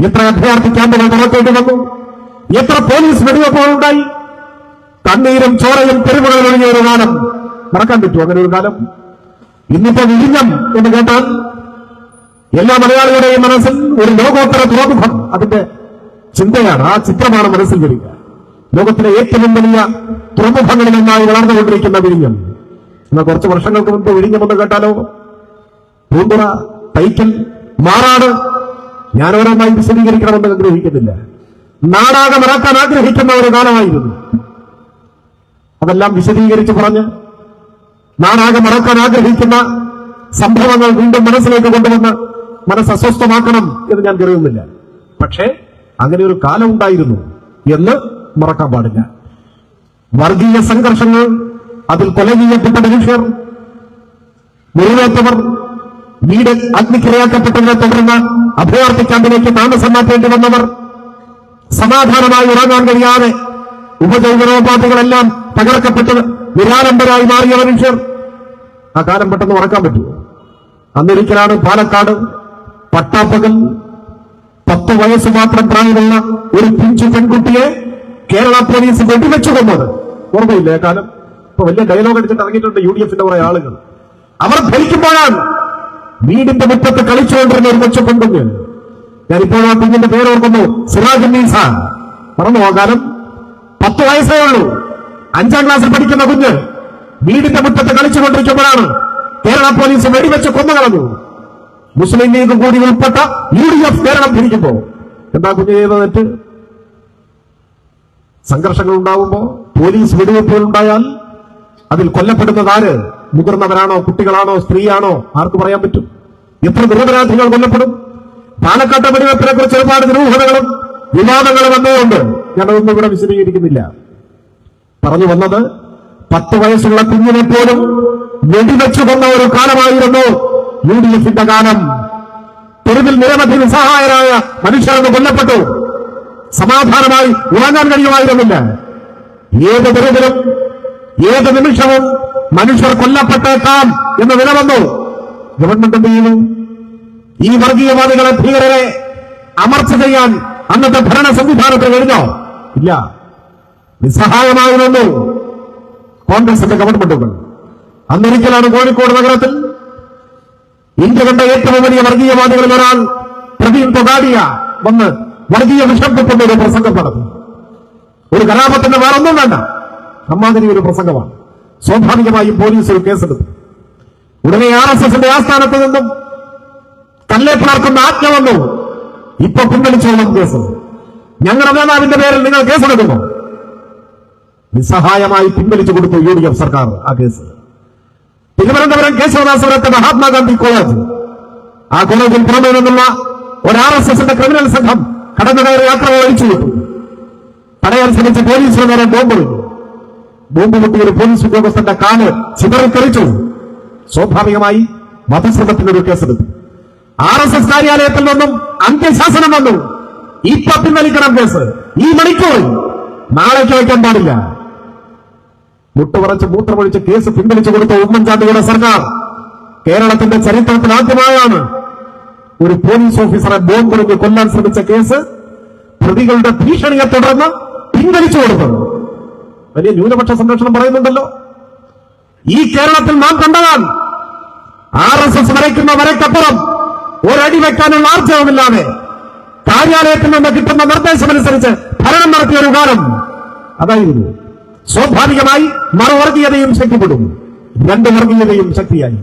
എത്ര അഭയാർത്ഥി ക്യാമ്പുകൾ തുറക്കേണ്ടി വന്നു. എത്ര പോലീസ് വെടിവെപ്പുകളുണ്ടായി. കണ്ണീരും ചോരയും തെരുവുകളിൽ ഒഴിഞ്ഞ ഒരു കാലം മറക്കാൻ പറ്റൂ. അങ്ങനെ ഒരു കാലം. ഇന്നിപ്പോ വിഴിഞ്ഞം എന്ന് കേട്ടാൽ എല്ലാ മലയാളികളുടെയും മനസ്സിൽ ഒരു ലോകോത്തര തുറമുഖം, അതിന്റെ ചിന്തയാണ്, ആ ചിത്രമാണ് മനസ്സിൽ വരിക. ലോകത്തിലെ ഏറ്റവും വലിയ തുറമുഖങ്ങളിൽ നിന്നായി വളർന്നുകൊണ്ടിരിക്കുന്ന വിഴിഞ്ഞം. എന്നാൽ കുറച്ച് വർഷങ്ങൾക്ക് മുമ്പ് വിഴിഞ്ഞമെന്ന് കേട്ടാലോ പൂന്തുറ, തൈക്കൽ, മാറാട്, ഞാൻ ഓരോന്നായി വിശദീകരിക്കണമെന്ന് ആഗ്രഹിക്കുന്നില്ല. നാടാകെ മറക്കാൻ ആഗ്രഹിക്കുന്ന ഒരു കാലമായിരുന്നു. അതെല്ലാം വിശദീകരിച്ച് പറഞ്ഞ് നാടാകെ മറക്കാൻ ആഗ്രഹിക്കുന്ന സംഭവങ്ങൾ വീണ്ടും മനസ്സിലേക്ക് കൊണ്ടുവന്ന് മനസ്സ് അസ്വസ്ഥമാക്കണം എന്ന് ഞാൻ കരുതുന്നില്ല. പക്ഷേ അങ്ങനെ ഒരു കാലം ഉണ്ടായിരുന്നു എന്ന് മറക്കാൻ പാടില്ല. വർഗീയ സംഘർഷങ്ങൾ, അതിൽ കൊല ചെയ്യപ്പെട്ട മനുഷ്യർ, മുറിവേറ്റവർ, വീട് അഗ്നിക്കിരയാക്കപ്പെട്ടതിനെ തുടർന്ന് അഭയാർത്ഥി ക്യാമ്പിലേക്ക് താമസം മാറ്റേണ്ടി വന്നവർ, സമാധാനമായി ഉറങ്ങാൻ കഴിയാതെ ഉപജീവനോപാധികളെല്ലാം തകർക്കപ്പെട്ട് നിരാലംബരായി മാറിയ മനുഷ്യർ. ആ കാലം പെട്ടെന്ന് മറക്കാൻ പറ്റുമോ? അന്നൊരിക്കലാണ് പാലക്കാട് പട്ടാപ്പകൽ 10 വയസ്സ് മാത്രം പ്രായമുള്ള ഒരു പിഞ്ചു പെൺകുട്ടിയെ കേരള പോലീസ് വെടിവെച്ചു കൊന്നത്. ഓർമ്മയില്ലേ ആ കാലം? ഇപ്പൊ വലിയ ഡയലോഗ് അടിച്ചിട്ട് ഇറങ്ങിയിട്ടുണ്ട് UDFന്റെ കുറെ ആളുകൾ. അവർ ഭരിക്കുമ്പോഴാണ് വീടിന്റെ മുറ്റത്ത് കളിച്ചുകൊണ്ടിരുന്ന ഒരു കൊച്ചു പെൺകുഞ്ഞ്. ഞാനിപ്പോൾ ആ കുഞ്ഞിന്റെ പേരോർക്കുന്നു, സിറാജുന്നീസ. മറന്നു ആ കാലം? 10 വയസ്സേ ഉള്ളൂ. 5ാം ക്ലാസ്സിൽ പഠിക്കുന്ന കുഞ്ഞ് വീടിന്റെ മുറ്റത്ത് കളിച്ചുകൊണ്ടിരിക്കുമ്പോഴാണ് കേരള പോലീസ് വെടിവെച്ച് കൊന്നുകളഞ്ഞു. മുസ്ലിം ലീഗ് കൂടി ഉൾപ്പെട്ട UDF കേരളം ഭരിക്കുമ്പോ എന്താ കുഞ്ഞ് ചെയ്ത തെറ്റ്? സംഘർഷങ്ങൾ ഉണ്ടാവുമ്പോ, പോലീസ് വെടിവെപ്പുകൾ ഉണ്ടായാൽ അതിൽ കൊല്ലപ്പെടുന്നത് ആര്? മുതിർന്നവരാണോ, കുട്ടികളാണോ, സ്ത്രീയാണോ? ആർക്ക് പറയാൻ പറ്റും? എത്ര നിരപരാധികൾ കൊല്ലപ്പെടും? പാലക്കാട്ടെ വെടിവെപ്പിനെ കുറിച്ച് ഒരുപാട് നിരൂപണങ്ങളും വിവാദങ്ങളും വന്നതുകൊണ്ട് ഞാനതൊന്നും ഇവിടെ വിശദീകരിക്കുന്നില്ല. പറഞ്ഞു വന്നത്, 10 വയസ്സുള്ള കുഞ്ഞിനെ പോലും വെടിവെച്ചു കൊന്ന ഒരു കാലമായിരുന്നു UDFന്റെ കാലം. തെരുവിൽ നിരവധി നിസ്സഹായരായ മനുഷ്യരെന്ന് കൊല്ലപ്പെട്ടു. സമാധാനമായി ഉറങ്ങാൻ കഴിയുമായിരുന്നില്ല. ഏത് തെരുവിലും ഏത് നിമിഷവും മനുഷ്യർ കൊല്ലപ്പെട്ടേക്കാം എന്ന് നില വന്നു. ഗവൺമെന്റ് എന്ത് ചെയ്യുന്നു? ഈ വർഗീയവാദികളെ, ഭീകരരെ അമർച്ച ചെയ്യാൻ അന്നത്തെ ഭരണ സംവിധാനത്തിൽ കഴിഞ്ഞോ? ഇല്ല. നിസ്സഹായമായി നിന്നു കോൺഗ്രസിന്റെ ഗവൺമെന്റുകൾ. അന്നൊരിക്കലാണ് കോഴിക്കോട് നഗരത്തിൽ ഇന്ത്യ കണ്ട ഏറ്റവും വലിയ വർഗീയവാദികളിൽ ഒരാൾ പ്രവീൺ തൊഗാഡിയ വന്ന് വർഗീയ വിഷം കുത്തുന്ന ഒരു പ്രസംഗം നടത്തി. ഒരു കലാപത്തിന്റെ വേറൊന്നും വേണ്ട, അമ്മാതിരി ഒരു പ്രസംഗമാണ്. സ്വാഭാവികമായും പോലീസ് ഒരു കേസെടുത്തു. ഉടനെ RSSന്റെ ആസ്ഥാനത്ത് നിന്നും കല്ലേപ്പിളർക്കുന്ന ആജ്ഞ വന്നു. ഇപ്പൊ പിൻവലിച്ചോളം കേസ്. ഞങ്ങളുടെ നേതാവിന്റെ പേരിൽ നിങ്ങൾ കേസെടുക്കുന്നു. നിസ്സഹായമായി പിൻവലിച്ചു കൊടുത്തു UDF സർക്കാർ ആ കേസ്. തിരുവനന്തപുരം കേശവദാസപുരത്തെ മഹാത്മാഗാന്ധി കോളേജ്, ആ കോളേജിൽ പുറമെ നിന്നുള്ള ഒരു RSSന്റെ ക്രിമിനൽ സംഘം കടന്നുകയറി ആക്രമണം അഴിച്ചുവിട്ടു. തടയാൻ ശ്രമിച്ച പോലീസിന് നേരെ ബോംബെറിഞ്ഞു. ബോംബ് പൊട്ടി ഒരു പോലീസ് ഉദ്യോഗസ്ഥന്റെ കാല് ചിതറിത്തെറിച്ചു. സ്വാഭാവികമായി വധശ്രമത്തിനൊരു കേസെടുത്തു. RSS കാര്യാലയത്തിൽ നിന്നും അന്ത്യശാസനം വന്നു. ഇപ്പൊ പിൻവലിക്കണം കേസ്. ഈ മണിക്കൂർ നാളേക്ക് വയ്ക്കാൻ പാടില്ല. മുട്ടുപറച്ച് മൂത്രമൊഴിച്ച് കേസ് പിൻവലിച്ചു കൊടുത്ത ഉമ്മൻചാണ്ടിയുടെ സർക്കാർ കേരളത്തിന്റെ ചരിത്രത്തിൽ ആദ്യമായാണ് ഒരു പോലീസ് ഓഫീസറെ ബോംബെറിഞ്ഞ് കൊല്ലാൻ ശ്രമിച്ച കേസ് പ്രതികളുടെ ഭീഷണിയെ തുടർന്ന് പിൻവലിച്ചു കൊടുത്തത്. വലിയ ന്യൂനപക്ഷ സംരക്ഷണം പറയുന്നുണ്ടല്ലോ. ഈ കേരളത്തിൽ നാം കണ്ടതാണ്. RSS വരയ്ക്കുന്ന വരയ്ക്കപ്പുറം ഒരടി വയ്ക്കാനുള്ള ആർജവമില്ലാതെ കാര്യാലയത്തിൽ നിന്ന് കിട്ടുന്ന നിർദ്ദേശമനുസരിച്ച് ഭരണം നടത്തിയ ഒരു കാലം അതായിരുന്നു. സ്വാഭാവികമായി മറുവർഗീയതയും ശക്തിപ്പെടും. 2 വർഗീയതയും ശക്തിയായി.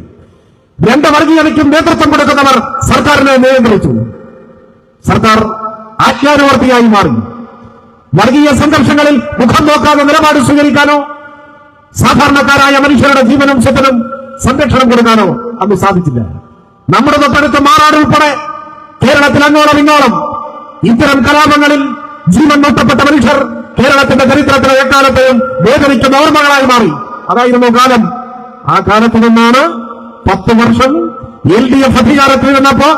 2 വർഗീയതയ്ക്കും നേതൃത്വം കൊടുക്കുന്നവർ സർക്കാരിനെ നിയന്ത്രിച്ചു. സർക്കാർ ആജ്ഞാനുവർത്തിയായി മാറി. വർഗീയ സംഘർഷങ്ങളിൽ മുഖം നോക്കാതെ നിലപാട് സ്വീകരിക്കാനോ സാധാരണക്കാരായ മനുഷ്യരുടെ ജീവനും സ്വത്തിനും സംരക്ഷണം കൊടുക്കാനോ അന്ന് സാധിച്ചില്ല. നമ്മുടെ തൊട്ടടുത്ത മാറാട് ഉൾപ്പെടെ കേരളത്തിൽ അങ്ങോളം ഇങ്ങോളം ഇത്തരം കലാപങ്ങളിൽ ജീവൻ നഷ്ടപ്പെട്ട മനുഷ്യർ കേരളത്തിന്റെ ചരിത്രത്തിലെ എക്കാലത്തെയും വേദനിക്കുന്ന ഓർമ്മകളായി മാറി. അതായിരുന്നു കാലം. ആ കാലത്ത് നിന്നാണ് 10 വർഷം LDF അധികാരത്തിൽ നിന്നപ്പോ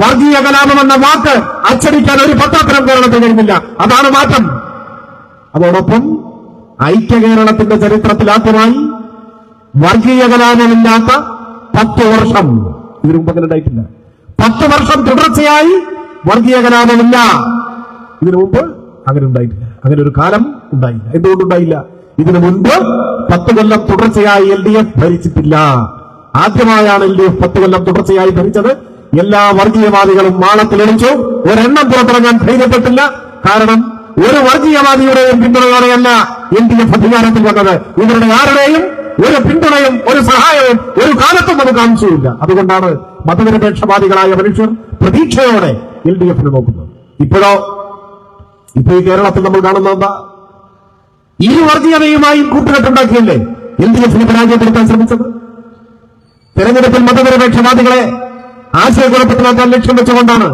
വർഗീയ കലാപം എന്ന വാക്ക് അച്ചടിക്കാൻ ഒരു പത്രത്തിനും കേരളത്തിൽ കഴിഞ്ഞില്ല. അതാണ് മാറ്റം. അതോടൊപ്പം ഐക്യ കേരളത്തിന്റെ ചരിത്രത്തിൽ ആദ്യമായി വർഗീയ കലാപമില്ലാത്ത 10 വർഷം ഇതിനു മുമ്പ് അങ്ങനെ ഉണ്ടായിട്ടില്ല. 10 വർഷം തുടർച്ചയായി വർഗീയ കലാപമില്ല. ഇതിനു മുമ്പ് അങ്ങനെ ഉണ്ടായിട്ടില്ല. അങ്ങനെ ഒരു കാലം ഉണ്ടായില്ല. എന്തുകൊണ്ടുണ്ടായില്ല? ഇതിനു മുൻപ് 10 കൊല്ലം തുടർച്ചയായി LDF ഭരിച്ചിട്ടില്ല. ആദ്യമായാണ് LDF 10 കൊല്ലം തുടർച്ചയായി ഭരിച്ചത്. എല്ലാ വർഗീയവാദികളും മാളത്തിലെളിച്ചു. ഒരെണ്ണം പുറത്തിറങ്ങാൻ ധൈര്യപ്പെട്ടില്ല. കാരണം ഒരു വർഗീയവാദിയുടെയും പിന്തുണയോടെയല്ല LDF അധികാരത്തിൽ വന്നത്. ഇവരുടെ ആരുടെയും ഒരു പിന്തുണയും ഒരു സഹായവും ഒരു കാലത്തും നമുക്ക് ആവശ്യമില്ല. അതുകൊണ്ടാണ് മതനിരപേക്ഷവാദികളായ മനുഷ്യർ പ്രതീക്ഷയോടെ LDFന് നോക്കുന്നത്. ഇപ്പൊ ഈ കേരളത്തിൽ നമ്മൾ കാണുന്നത് എന്താ? ഈ വർഗീയതയുമായും കൂട്ടുകെട്ടുണ്ടാക്കിയല്ലേ LDFന് പരാജയപ്പെടുത്താൻ ശ്രമിച്ചത്. തെരഞ്ഞെടുപ്പിൽ മതനിരപേക്ഷവാദികളെ ആശയക്കുഴപ്പത്തിലാക്കാൻ ലക്ഷ്യം വെച്ചുകൊണ്ടാണ്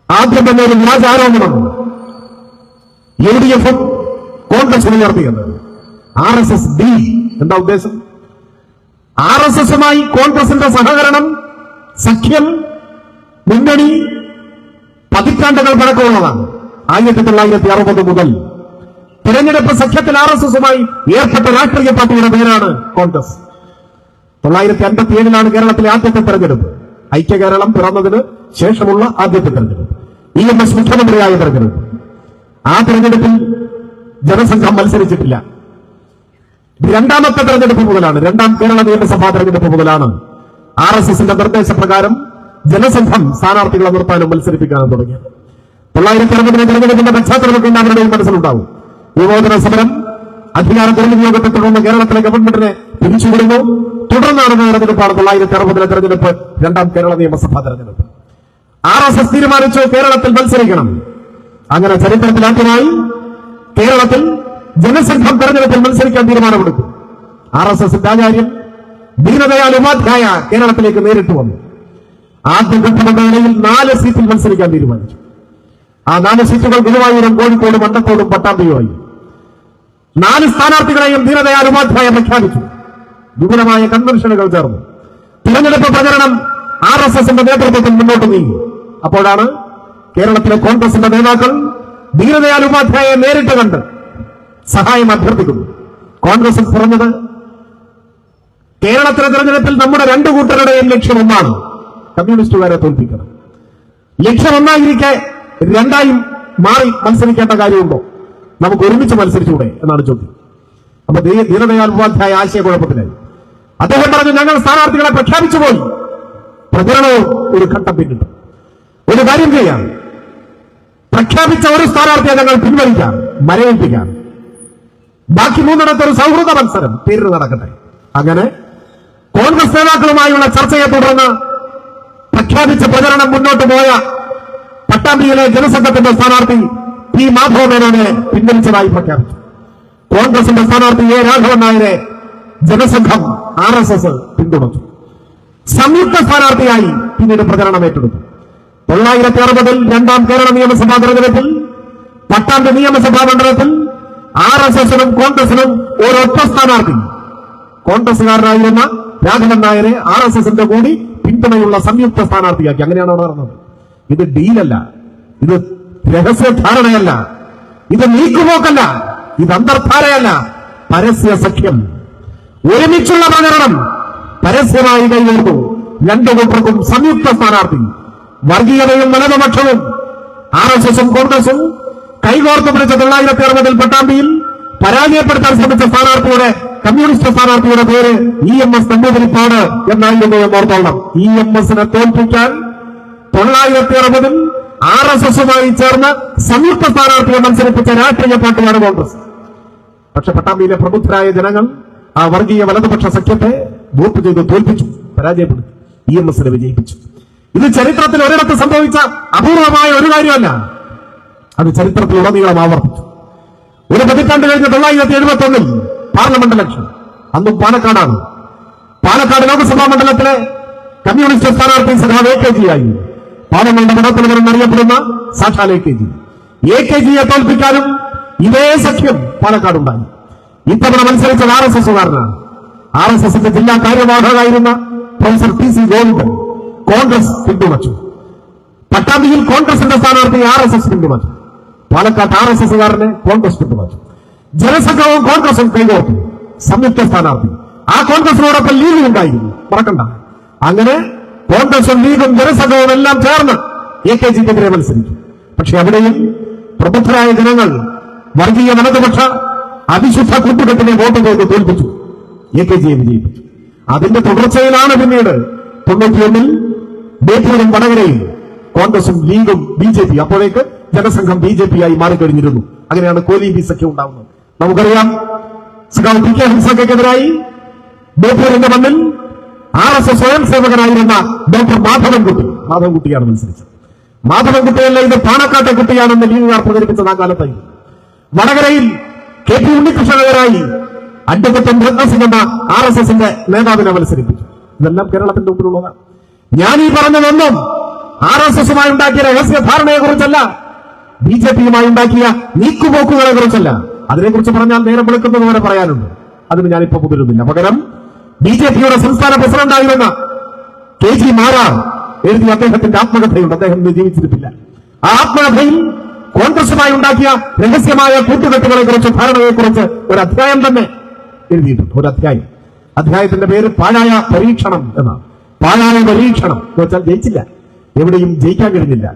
ആദ്യം തന്നെ ഒരു വ്യാജ ആരോപണം LDFും കോൺഗ്രസും ഉയർത്തിയത്. RSS ഡി എന്താ ഉദ്ദേശം? RSSുമായി കോൺഗ്രസിന്റെ സഹകരണം, സഖ്യം, മുന്നണി പതിറ്റാണ്ടുകൾ പഴക്കമുള്ളതാണ്. 1960 മുതൽ തിരഞ്ഞെടുപ്പ് സഖ്യത്തിൽ RSSുമായി ഏർപ്പെട്ട രാഷ്ട്രീയ പാർട്ടിയുടെ പേരാണ് കോൺഗ്രസ്. 1957 കേരളത്തിലെ ആദ്യത്തെ തെരഞ്ഞെടുപ്പ്. ഐക്യ കേരളം പിറന്നതിന് ശേഷമുള്ള ആദ്യത്തെ തെരഞ്ഞെടുപ്പ്. EMS മുഖ്യമന്ത്രിയായ തെരഞ്ഞെടുപ്പ്. ആ തെരഞ്ഞെടുപ്പിൽ ജനസംഘം മത്സരിച്ചിട്ടില്ല. രണ്ടാമത്തെ തെരഞ്ഞെടുപ്പ് മുതലാണ്, രണ്ടാം കേരള നിയമസഭാ തെരഞ്ഞെടുപ്പ് മുതലാണ് RSSന്റെ നിർദ്ദേശപ്രകാരം ജനസംഘം സ്ഥാനാർത്ഥികളെ നിർത്താനും മത്സരിപ്പിക്കാനും തുടങ്ങിയത്. 1960 തെരഞ്ഞെടുപ്പിന്റെ പശ്ചാത്തലമൊക്കെ അവരുടെയും മനസ്സിലുണ്ടാവും. വിമോചന സമരം, അധികാര ദുർവിനിയോഗത്തെ തുടർന്ന് കേരളത്തിലെ ഗവൺമെന്റിനെ പിരിച്ചുവിടുന്നു. തുടർന്ന് നടന്ന തെരഞ്ഞെടുപ്പാണ് 1960 തെരഞ്ഞെടുപ്പ്, രണ്ടാം കേരള നിയമസഭാ തെരഞ്ഞെടുപ്പ്. RSS തീരുമാനിച്ചു കേരളത്തിൽ മത്സരിക്കണം. അങ്ങനെ ചരിത്രത്തിൽ ആദ്യമായി കേരളത്തിൽ ജനസംഘം തെരഞ്ഞെടുപ്പിൽ മത്സരിക്കാൻ തീരുമാനമെടുത്തു. RSSന്റെ ആചാര്യൻ ദീനദയാൽ ഉപാധ്യായ കേരളത്തിലേക്ക് നേരിട്ട് വന്നു. ആദ്യ ഘട്ടമേളയിൽ 4 സീറ്റിൽ മത്സരിക്കാൻ തീരുമാനിച്ചു. ആ 4 സീറ്റുകൾ ഗുരുവായൂരും കോഴിക്കോടും വണ്ടത്തോടും പട്ടാമ്പിയുമായി. 4 സ്ഥാനാർത്ഥികളെയും ദീനദയാൽ ഉപാധ്യായ പ്രഖ്യാപിച്ചു. വിപുലമായ കൺവെൻഷനുകൾ ചേർന്നു. തിരഞ്ഞെടുപ്പ് പ്രചരണം RSSന്റെ നേതൃത്വത്തിൽ മുന്നോട്ട് നീങ്ങി. അപ്പോഴാണ് കേരളത്തിലെ കോൺഗ്രസിന്റെ നേതാക്കൾ ദീനദയാൽ ഉപാധ്യായെ നേരിട്ട് കണ്ട് സഹായം അഭ്യർത്ഥിക്കുന്നു. കോൺഗ്രസ് പറഞ്ഞത് കേരളത്തിലെ തെരഞ്ഞെടുപ്പിൽ നമ്മുടെ 2 കൂട്ടരുടെയും ലക്ഷ്യം ഒന്നാണ്, കമ്മ്യൂണിസ്റ്റുകാരെ തോൽപ്പിക്കണം. ലക്ഷ്യം ഒന്നായിരിക്കെ രണ്ടായും മാറി മത്സരിക്കേണ്ട കാര്യമുണ്ടോ? നമുക്ക് ഒരുമിച്ച് മത്സരിച്ചുകൂടെ എന്നാണ് ചോദ്യം. അപ്പൊ ദീനദയാൽ ഉപാധ്യായ ആശയക്കുഴപ്പത്തിലായി. അദ്ദേഹം പറഞ്ഞു, ഞങ്ങൾ സ്ഥാനാർത്ഥികളെ പ്രഖ്യാപിച്ചു പോയി, പ്രചരണവും ഒരു ഘട്ടം പിന്നിട്ടു. ഒരു കാര്യം ചെയ്യാം, പ്രഖ്യാപിച്ച ഒരു സ്ഥാനാർത്ഥിയെ ഞങ്ങൾ പിൻവലിക്കാം, മരവിപ്പിക്കാം. ബാക്കി 3 ഒരു സൗഹൃദ മത്സരം പേരിൽ നടക്കട്ടെ. അങ്ങനെ കോൺഗ്രസ് നേതാക്കളുമായുള്ള ചർച്ചയെ തുടർന്ന് പ്രഖ്യാപിച്ച പ്രചരണം മുന്നോട്ട് പോയ പട്ടാമ്പിയിലെ ജനസംഘത്തിന്റെ സ്ഥാനാർത്ഥി പി മാധവമേനോനെ പിൻവലിച്ചതായി പ്രഖ്യാപിച്ചു. കോൺഗ്രസിന്റെ സ്ഥാനാർത്ഥി എ രാഘവൻ നായരെ ജനസംഘം RSS പിന്തുണച്ചു. സംയുക്ത സ്ഥാനാർത്ഥിയായി പിന്നീട് പ്രചരണം ഏറ്റെടുത്തു. 1960 രണ്ടാം കേരള നിയമസഭാ തെരഞ്ഞെടുപ്പിൽ പട്ടാമ്പി നിയമസഭാ മണ്ഡലത്തിൽ RSSനും കോൺഗ്രസിനും ഒരൊറ്റ സ്ഥാനാർത്ഥി, കോൺഗ്രസുകാരനായിരുന്ന രാഘവൻ നായരെ RSSന്റെ കൂടി പിന്തുണയുള്ള സംയുക്ത സ്ഥാനാർത്ഥിയാക്കി. അങ്ങനെയാണ് നടന്നത്. ഇത് ഡീലല്ല, ഇത് രഹസ്യധാരണയല്ല, ഇത് നീക്കുപോക്കല്ല, ഇത് അന്തർധാരയല്ല, പരസ്യ സഖ്യം. ഒരുമിച്ചുള്ള പ്രചരണം പരസ്യമായി കൈകോർത്തു. 2 കൂട്ടർക്കും സംയുക്ത സ്ഥാനാർത്ഥി. വർഗീയതയും വലതുപക്ഷവും RSSും കോൺഗ്രസും കൈകോർത്ത് പിടിച്ച 1960 പട്ടാമ്പിയിൽ പരാജയപ്പെടുത്താൻ ശ്രമിച്ച സ്ഥാനാർത്ഥിയുടെ, കമ്മ്യൂണിസ്റ്റ് സ്ഥാനാർത്ഥിയുടെ പേര് EMS നമ്പൂതിരിപ്പാട് എന്നായിരുന്നു എന്നോർത്തോളം. EMSനെ തോൽപ്പിക്കാൻ 1960 RSSുമായി ചേർന്ന് സംയുക്ത സ്ഥാനാർത്ഥിയെ മത്സരിപ്പിച്ച രാഷ്ട്രീയ പാർട്ടിയാണ് കോൺഗ്രസ്. പക്ഷെ പട്ടാമ്പിയിലെ പ്രബുദ്ധരായ ജനങ്ങൾ ആ വർഗീയ വലതുപക്ഷ സഖ്യത്തെ വോട്ട് ചെയ്ത് തോൽപ്പിച്ചു, പരാജയപ്പെടുത്തി, EMSനെ വിജയിപ്പിച്ചു. ഇത് ചരിത്രത്തിൽ ഒരിടത്ത് സംഭവിച്ച അപൂർവമായ ഒരു കാര്യമല്ല. അത് ചരിത്രത്തിൽ ഉടനീളം ആവർത്തിച്ചു. ഒരു പതിറ്റാണ്ട് കഴിഞ്ഞ് 1971 പാർലമെന്റ് ഇലക്ഷൻ, അന്നും പാലക്കാടാണ്. പാലക്കാട് ലോക്സഭാ മണ്ഡലത്തിലെ കമ്മ്യൂണിസ്റ്റ് സ്ഥാനാർത്ഥി സഖാവ് AKG ആയി. പാർലമെന്റ് മണ്ഡലത്തിൽ എന്നറിയപ്പെടുന്ന സാക്ഷാൽ AKG. AKGയെ തോൽപ്പിക്കാനും ഇതേ സഖ്യം പാലക്കാടുണ്ടായി. ഇത്തവണ മത്സരിച്ചത് RSSകാരനാണ്. RSSന്റെ ജില്ലാ കാര്യവാഹകരായിരുന്ന പ്രൊഫസർ TC ഗോവിന്ദൻ കോൺഗ്രസ് പിന്തുണച്ചു. പട്ടാമ്പിയിൽ കോൺഗ്രസിന്റെ സ്ഥാനാർത്ഥി RSS പിന്തുണച്ചു. പാലക്കാട് RSSകാരനെ കോൺഗ്രസ് പിന്തുണച്ചു. ജനസംഘവും കോൺഗ്രസും കൈകോർത്തു. സംയുക്ത സ്ഥാനാർത്ഥി. ആ കോൺഗ്രസിനോടൊപ്പം ലീഗും ഉണ്ടായിരുന്നു, മറക്കണ്ട. അങ്ങനെ കോൺഗ്രസും ലീഗും ജനസംഘവും എല്ലാം ചേർന്ന് AKGക്കെതിരെ മത്സരിച്ചു. പക്ഷെ അവിടെയും പ്രബുദ്ധരായ ജനങ്ങൾ വർഗീയ വലതുപക്ഷ അവിശുദ്ധ കൂട്ടുകെട്ടിനെ വോട്ട് ചെയ്ത് തോൽപ്പിച്ചു, AKGയെ വിജയിപ്പിച്ചു. അതിന്റെ തുടർച്ചയിലാണ് പിന്നീട് 91 ബേപ്പൂരും വടകരയും കോൺഗ്രസും ലീഗും BJP, അപ്പോഴേക്ക് ജനസംഘം BJP ആയി മാറിക്കഴിഞ്ഞിരുന്നു. അങ്ങനെയാണ് കോലീബി സഖ്യം ഉണ്ടാവുന്നത്. നമുക്കറിയാം, സഖാവ് PK ഹംസക്കെതിരായി ബേപ്പൂരിന്റെ മണ്ണിൽ RSS സ്വയം സേവകനായിരുന്ന ഡോക്ടർ മാധവൻകുട്ടിയാണ് മത്സരിച്ചത്. മാധവൻകുട്ടിയല്ല, ഇത് പാണക്കാട്ടെ കുട്ടിയാണെന്ന് ലീഗുകാർ പ്രചരിപ്പിച്ചത് ആ കാലത്തായി. വടകരയിൽ KP ഉണ്ണികൃഷ്ണനെതിരായി അഡ്വക്കറ്റ് രത്നസിംഗ് എന്ന RSSന്റെ നേതാവിനെ മത്സരിപ്പിച്ചു. ഇതെല്ലാം കേരളത്തിന്റെ മുമ്പിലുള്ളതാണ്. ഞാൻ ഈ പറഞ്ഞതൊന്നും RSSുമായി ഉണ്ടാക്കിയ രഹസ്യ ധാരണയെക്കുറിച്ചല്ല, BJPയുമായി ഉണ്ടാക്കിയ നീക്കുപോക്കുകളെ കുറിച്ചല്ല. അതിനെക്കുറിച്ച് പറഞ്ഞാൽ നേരം വെളുക്കുന്നത് വരെ പറയാനുണ്ട്. അതിന് ഞാനിപ്പോ മുതിരുന്നില്ല. പകരം BJPയുടെ സംസ്ഥാന പ്രസിഡന്റായിരുന്ന KG മാരാർ എഴുതിയ അദ്ദേഹത്തിന്റെ ആത്മകഥയുണ്ട്. അദ്ദേഹം ജീവിച്ചിരിപ്പില്ല. ആ ആത്മകഥയിൽ കോൺഗ്രസുമായി ഉണ്ടാക്കിയ രഹസ്യമായ കൂട്ടുകെട്ടുകളെ കുറിച്ച്, ധാരണയെക്കുറിച്ച് ഒരു അധ്യായം തന്നെ എഴുതിയിട്ടുണ്ട്. ഒരു അധ്യായത്തിന്റെ പേര് പാഴായ പരീക്ഷണം എന്നാണ്. പാഴായ പരീക്ഷണം എന്ന് വെച്ചാൽ ജയിച്ചില്ല, എവിടെയും ജയിക്കാൻ കഴിഞ്ഞില്ല.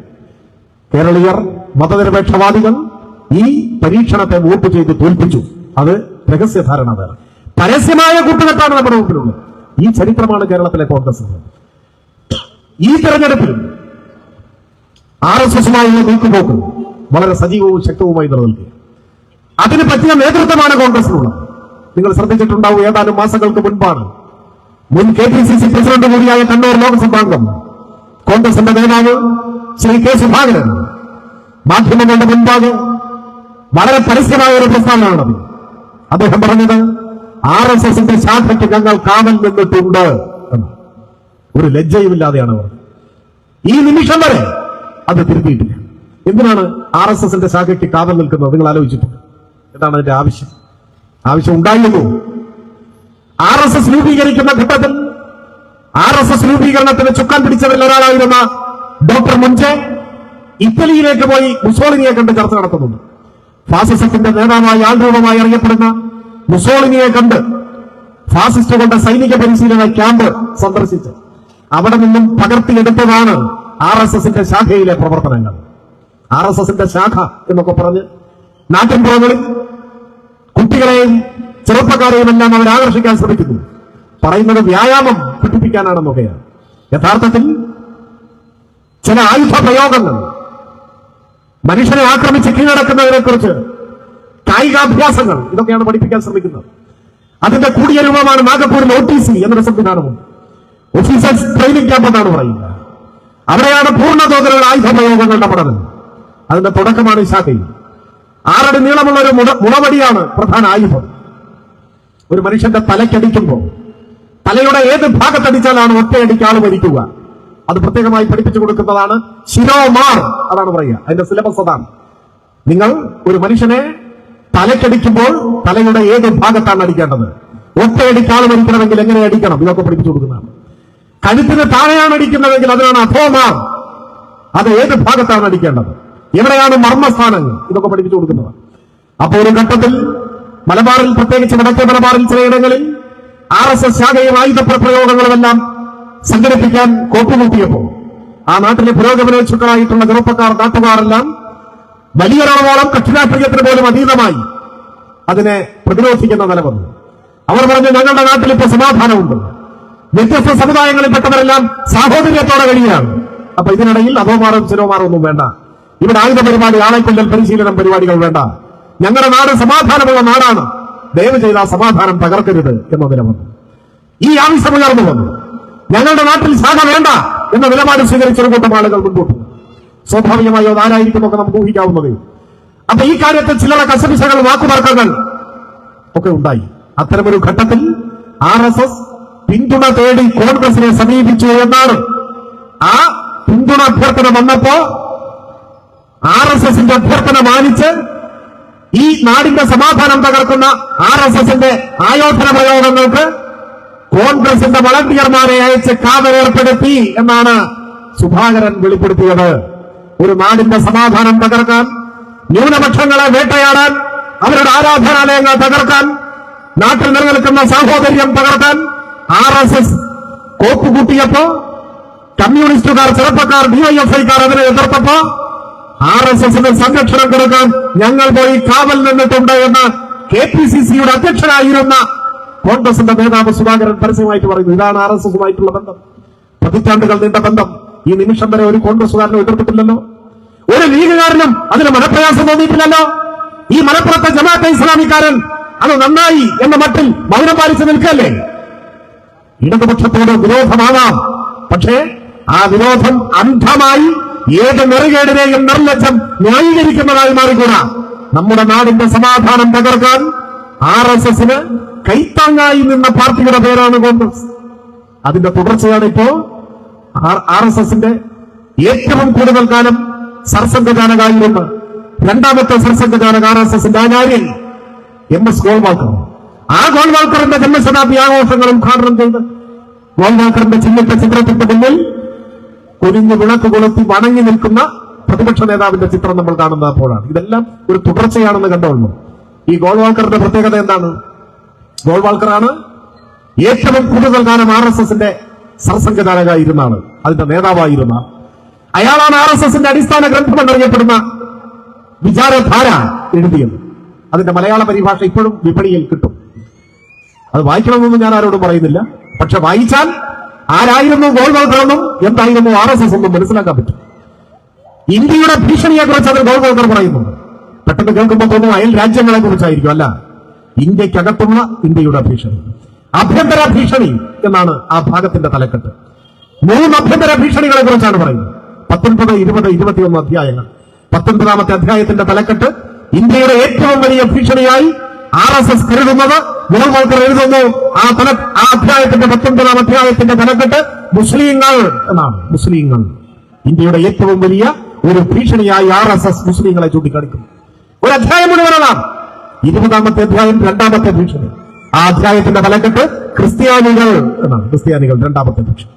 കേരളീയർ മതനിരപേക്ഷവാദികൾ ഈ പരീക്ഷണത്തെ വോട്ട് ചെയ്ത് തോൽപ്പിച്ചു. അത് രഹസ്യധാരണ വേറെ. പരസ്യമായ കൂട്ടുകെട്ടാണ് നമ്മുടെ മുമ്പിലുള്ളത്. ഈ ചരിത്രമാണ് കേരളത്തിലെ കോൺഗ്രസ്. ഈ തെരഞ്ഞെടുപ്പിൽ RSSുമായുള്ള നീക്കുപോക്ക് വളരെ സജീവവും ശക്തവുമായി നിലനിൽക്കുക. അതിന് പറ്റിയ നേതൃത്വമാണ് കോൺഗ്രസിനുള്ളത്. നിങ്ങൾ ശ്രദ്ധിച്ചിട്ടുണ്ടാവും, ഏതാനും മാസങ്ങൾക്ക് മുൻപാണ് മുൻ KPCC പ്രസിഡന്റ് കൂടിയായ കണ്ണൂർ ലോക്സഭാംഗം കോൺഗ്രസിന്റെ നേതാവ് ശ്രീ K സുധാകരൻ മാധ്യമങ്ങളുടെ മുൻപാകെ വളരെ പരസ്യമായ ഒരു പ്രസ്താവന നടത്തി. അദ്ദേഹം പറഞ്ഞത്, RSSന്റെ ശാഖയ്ക്ക് ഞങ്ങൾ കാവൽ നിന്നിട്ടുണ്ട് എന്ന്. ഒരു ലജ്ജയുമില്ലാതെയാണ് അവർ ഈ നിമിഷം വരെ അത് തിരുത്തിയിട്ടില്ല. എന്തിനാണ് RSSന്റെ ശാഖയ്ക്ക് കാവൽ നിൽക്കുന്നത്? നിങ്ങൾ ആലോചിച്ചിട്ടുണ്ട്. എന്താണ് അതിന്റെ ആവശ്യം ഉണ്ടായിരുന്നു? RSS രൂപീകരിക്കുന്ന ഘട്ടത്തിൽ RSS രൂപീകരണത്തിന് ചുക്കാൻ പിടിച്ചവരിൽ ഒരാളായിരുന്ന ഡോക്ടർ മുൻചെ ഇറ്റലിയിലേക്ക് പോയി മുസോളിനിയെ കണ്ട് ചർച്ച നടത്തുന്നുണ്ട്. ഫാസിസത്തിന്റെ നേതാവായി ആൾരൂപമായി അറിയപ്പെടുന്ന മുസോളിനിയെ കണ്ട് ഫാസിസ്റ്റുകളുടെ സൈനിക പരിശീലന ക്യാമ്പ് സന്ദർശിച്ച് അവിടെ നിന്നും പകർത്തിയെടുത്തതാണ് RSSന്റെ ശാഖയിലെ പ്രവർത്തനങ്ങൾ. RSSന്റെ ശാഖ എന്നൊക്കെ പറഞ്ഞ് നാട്ടിൻപുറങ്ങളിൽ കുട്ടികളെയും ചെറുപ്പക്കാരെയും എല്ലാം അവർ ആകർഷിക്കാൻ ശ്രമിക്കുന്നു. പറയുന്നത് വ്യായാമം പഠിപ്പിക്കാനാണെന്നൊക്കെയാണ്. യഥാർത്ഥത്തിൽ ചില ആയുധ പ്രയോഗങ്ങൾ, മനുഷ്യനെ ആക്രമിച്ച് കീഴടക്കുന്നതിനെ കുറിച്ച് കായികാഭ്യാസങ്ങൾ, ഇതൊക്കെയാണ് പഠിപ്പിക്കാൻ ശ്രമിക്കുന്നത്. അതിന്റെ കൂടിയ രൂപമാണ് നാഗപ്പൂരിൽ OTC എന്നൊരു സംവിധാനമുണ്ട്. ഓഫീസേഴ്സ് ട്രെയിനിങ് ക്യാമ്പ് എന്നാണ് പറയുന്നത്. അവിടെയാണ് പൂർണ്ണതോതിലുള്ള ആയുധ പ്രയോഗങ്ങളുടെ പഠനം. അതിന്റെ തുടക്കമാണ് ഈ ശാഖയിൽ. 6 അടി നീളമുള്ള ഒരു മുളവടിയാണ് പ്രധാന ആയുധം. ഒരു മനുഷ്യന്റെ തലയ്ക്കടിക്കുമ്പോൾ തലയുടെ ഏത് ഭാഗത്തടിച്ചാലാണ് ഒറ്റയടിക്ക് ആൾ മരിക്കുക, അത് പ്രത്യേകമായി പഠിപ്പിച്ചു കൊടുക്കുന്നതാണ് ശിരോമാർ. അതാണ് പറയുക, അതിന്റെ സിലബസ് അതാണ്. നിങ്ങൾ ഒരു മനുഷ്യനെ തലയ്ക്കടിക്കുമ്പോൾ തലയുടെ ഏത് ഭാഗത്താണ് അടിക്കേണ്ടത്, ഒറ്റയടിക്ക് ആൾ മരിക്കണമെങ്കിൽ എങ്ങനെ അടിക്കണം, ഇതൊക്കെ പഠിപ്പിച്ചു കൊടുക്കുന്നതാണ്. കഴുത്തിന് താഴെയാണ് അടിക്കുന്നതെങ്കിൽ അതിനാണ് അധോമാർ. അത് ഏത് ഭാഗത്താണ് അടിക്കേണ്ടത്, എവിടെയാണ് മർമ്മസ്ഥാനങ്ങൾ, ഇതൊക്കെ പഠിപ്പിച്ചു കൊടുക്കുന്നതാണ്. അപ്പോൾ ഒരു ഘട്ടത്തിൽ മലബാറിൽ, പ്രത്യേകിച്ച് വടക്കേ മലബാറിൽ ചിലയിടങ്ങളിൽ RSS ശാഖയും ആയുധ പ്രയോഗങ്ങളുമെല്ലാം സംഘടിപ്പിക്കാൻ കോപ്പുമുട്ടിയപ്പോൾ ആ നാട്ടിലെ പുരോഗമനോത്സുക്കളായിട്ടുള്ള ചെറുപ്പക്കാർ, നാട്ടുകാരെല്ലാം വലിയൊരളവോളം കക്ഷിരാഷ്ട്രീയത്തിന് പോലും അതീതമായി അതിനെ പ്രതിരോധിക്കുന്ന നില വന്നു. അവർ പറഞ്ഞു, ഞങ്ങളുടെ നാട്ടിൽ ഇപ്പോൾ സമാധാനമുണ്ട്, വ്യത്യസ്ത സമുദായങ്ങളിൽപ്പെട്ടവരെല്ലാം സാഹോദര്യത്തോടെ കഴിയാണ്. അപ്പൊ ഇതിനിടയിൽ അധോമാറും ശിരോമാറും ഒന്നും വേണ്ട, ഇവിടെ ആയുധ പരിപാടി, ആളെക്കൊല്ലൽ പരിശീലനം പരിപാടികൾ വേണ്ട, ഞങ്ങളുടെ നാട് സമാധാനമുള്ള നാടാണ്, ദയവ് ചെയ്ത സമാധാനം തകർക്കരുത് എന്നതിനെ വന്നു. ഈ ആവശ്യം ഉയർന്നു വന്നു. ഞങ്ങളുടെ നാട്ടിൽ ശാഖ വേണ്ട, എന്ന നിലപാട് സ്വീകരിച്ചൊരു കൂട്ടം ആളുകൾ മുൻപോട്ട്. സ്വാഭാവികമായോ അതാരായിരിക്കുമൊക്കെ നമുക്ക് ഊഹിക്കാവുന്നതേ. അപ്പൊ ഈ കാര്യത്തിൽ ചിലരുടെ കസപിശകൾ, വാക്കുതർക്കങ്ങൾ ഒക്കെ ഉണ്ടായി. അത്തരമൊരു ഘട്ടത്തിൽ RSS പിന്തുണ തേടി കോൺഗ്രസിനെ സമീപിച്ചു എന്നാണ്. ആ പിന്തുണ അഭ്യർത്ഥന വന്നപ്പോ RSSന്റെ അഭ്യർത്ഥന മാനിച്ച് ഈ നാടിന്റെ സമാധാനം തകർക്കുന്ന RSSന്റെ ആയോധന പ്രയോഗങ്ങൾക്ക് കോൺഗ്രസിന്റെ വളണ്ടിയർമാരെ അയച്ച് കാവലേർപ്പെടുത്തി എന്നാണ് സുധാകരൻ വെളിപ്പെടുത്തിയത്. ഒരു നാടിന്റെ സമാധാനം തകർക്കാൻ, ന്യൂനപക്ഷങ്ങളെ വേട്ടയാടാൻ, അവരുടെ ആരാധനാലയങ്ങൾ തകർക്കാൻ, നാട്ടിൽ നിലനിൽക്കുന്ന സാഹോദര്യം തകർക്കാൻ RSS കോപ്പുകൂട്ടിയപ്പോ, കമ്മ്യൂണിസ്റ്റുകാർ, ചെറുപ്പക്കാർ, DYFIക്കാർ അതിനെ എതിർത്തപ്പോ RSSന് സംരക്ഷണം കൊടുക്കാൻ ഞങ്ങൾ പോയി കാവൽ നിന്നിട്ടുണ്ട് എന്ന് KPCCയുടെ അധ്യക്ഷനായിരുന്ന കോൺഗ്രസിന്റെ നേതാവ് സുധാകരൻ പരസ്യമായിട്ട് പറയുന്നു. ഇതാണ് RSSുമായിട്ടുള്ള ബന്ധം, പതിറ്റാണ്ടുകൾ നീണ്ട ബന്ധം. ഈ നിമിഷം വരെ ഒരു കോൺഗ്രസുകാരനും എതിർത്തിട്ടില്ലല്ലോ, ഒരു ലീഗുകാരനും അതിന് മനപ്രയാസം തോന്നിയിട്ടില്ലല്ലോ. ഈ മലപ്പുറത്തെ ജമാഅത്തെ ഇസ്ലാമിക്കാരൻ അത് നന്നായി എന്ന മട്ടിൽ മൗനം പാലിച്ചു നിൽക്കല്ലേ. ഇടതുപക്ഷത്തോട് വിരോധമാവാം, പക്ഷേ ആ വിരോധം അന്ധമായി ഏത് നെറുകേടിനെയും നിർലജ്ജം ന്യായീകരിക്കുന്നതായി മാറിക്കൂടാ. നമ്മുടെ നാടിന്റെ സമാധാനം തകർക്കാൻ RSSന് കൈത്താങ്ങായി നിന്ന പാർട്ടിയുടെ പേരാണ് കോൺഗ്രസ്. അതിന്റെ തുടർച്ചയാണ് ഇപ്പോ RSSന്റെ ഏറ്റവും കൂടുതൽ കാലം സർസംഘചാലകായിരുന്ന രണ്ടാമത്തെ സർസംഘചാലക RSSന്റെ ആചാര്യൻ MS ഗോൾവാൾക്കർ. ആ ഗോൾവാൾക്കറിന്റെ ജന്മശതാബ്ദി ആഘോഷങ്ങൾ ഉദ്ഘാടനം ചെയ്ത് ഗോൾവാൾക്കറിന്റെ ചിഹ്നത്തെ ചിത്രത്തിന്റെ മുന്നിൽ കുനിഞ്ഞു വിളക്ക് കൊളുത്തി വണങ്ങി നിൽക്കുന്ന പ്രതിപക്ഷ നേതാവിന്റെ ചിത്രം നമ്മൾ കാണുന്നത് അപ്പോഴാണ്. ഇതെല്ലാം ഒരു തുടർച്ചയാണെന്ന് കണ്ടോളൂ. ഈ ഗോൾവാൾക്കറിന്റെ പ്രത്യേകത എന്താണ്? ഗോൾവാൾക്കറാണ് ഏറ്റവും കൂടുതൽ കാലം RSSന്റെ സർസംഘചാലകായിരുന്ന ആള്, അതിന്റെ നേതാവായിരുന്ന അയാളാണ് RSSന്റെ അടിസ്ഥാന ഗ്രന്ഥം എന്നറിയപ്പെടുന്ന വിചാരധാര എഴുതിയത്. അതിന്റെ മലയാള പരിഭാഷ ഇപ്പോഴും വിപണിയിൽ കിട്ടും. അത് വായിക്കണമെന്നൊന്നും ഞാൻ ആരോടും പറയുന്നില്ല, പക്ഷെ വായിച്ചാൽ ആരായിരുന്നു ഗോൾവാൾക്കറെന്നും എന്തായിരുന്നു RSS എന്നും മനസ്സിലാക്കാൻ പറ്റും. ഇന്ത്യയുടെ ഭീഷണിയെ കുറിച്ച് അത് ഗോൾവാൾക്കർ പറയുന്നുണ്ട്. പെട്ടെന്ന് കേൾക്കുമ്പോൾ തോന്നുന്നു അയൽ രാജ്യങ്ങളെ കുറിച്ചായിരിക്കും. അല്ല, ഇന്ത്യക്കകത്തുള്ള ഇന്ത്യയുടെ ഭീഷണി, ആഭ്യന്തര ഭീഷണി എന്നാണ് ആ ഭാഗത്തിന്റെ തലക്കെട്ട്. 3 ആഭ്യന്തര ഭീഷണികളെ കുറിച്ചാണ് പറയുന്നത്. 19, 20, 21 അധ്യായങ്ങൾ. 19ാമത്തെ അധ്യായത്തിന്റെ തലക്കെട്ട് ഇന്ത്യയുടെ ഏറ്റവും വലിയ ഭീഷണിയായി RSS കരുതുന്നത് ഗോൾവാൾക്കർ എഴുതുന്നു. ആ അധ്യായത്തിന്റെ 19ാം അധ്യായത്തിന്റെ തലക്കെട്ട് മുസ്ലിങ്ങൾ എന്നാണ്. മുസ്ലിങ്ങൾ ഇന്ത്യയുടെ ഏറ്റവും വലിയ ഒരു ഭീഷണിയായി RSS മുസ്ലിങ്ങളെ ചൂണ്ടിക്കാണിക്കുന്നു. ഒരു അധ്യായം മുഴുവനാണ്. 20ാമത്തെ അധ്യായം 2ാമത്തെ ഭീഷണി. ആ അധ്യായത്തിന്റെ തലക്കെട്ട് ക്രിസ്ത്യാനികൾ എന്നാണ്. ക്രിസ്ത്യാനികൾ 2ാമത്തെ ഭീഷണി.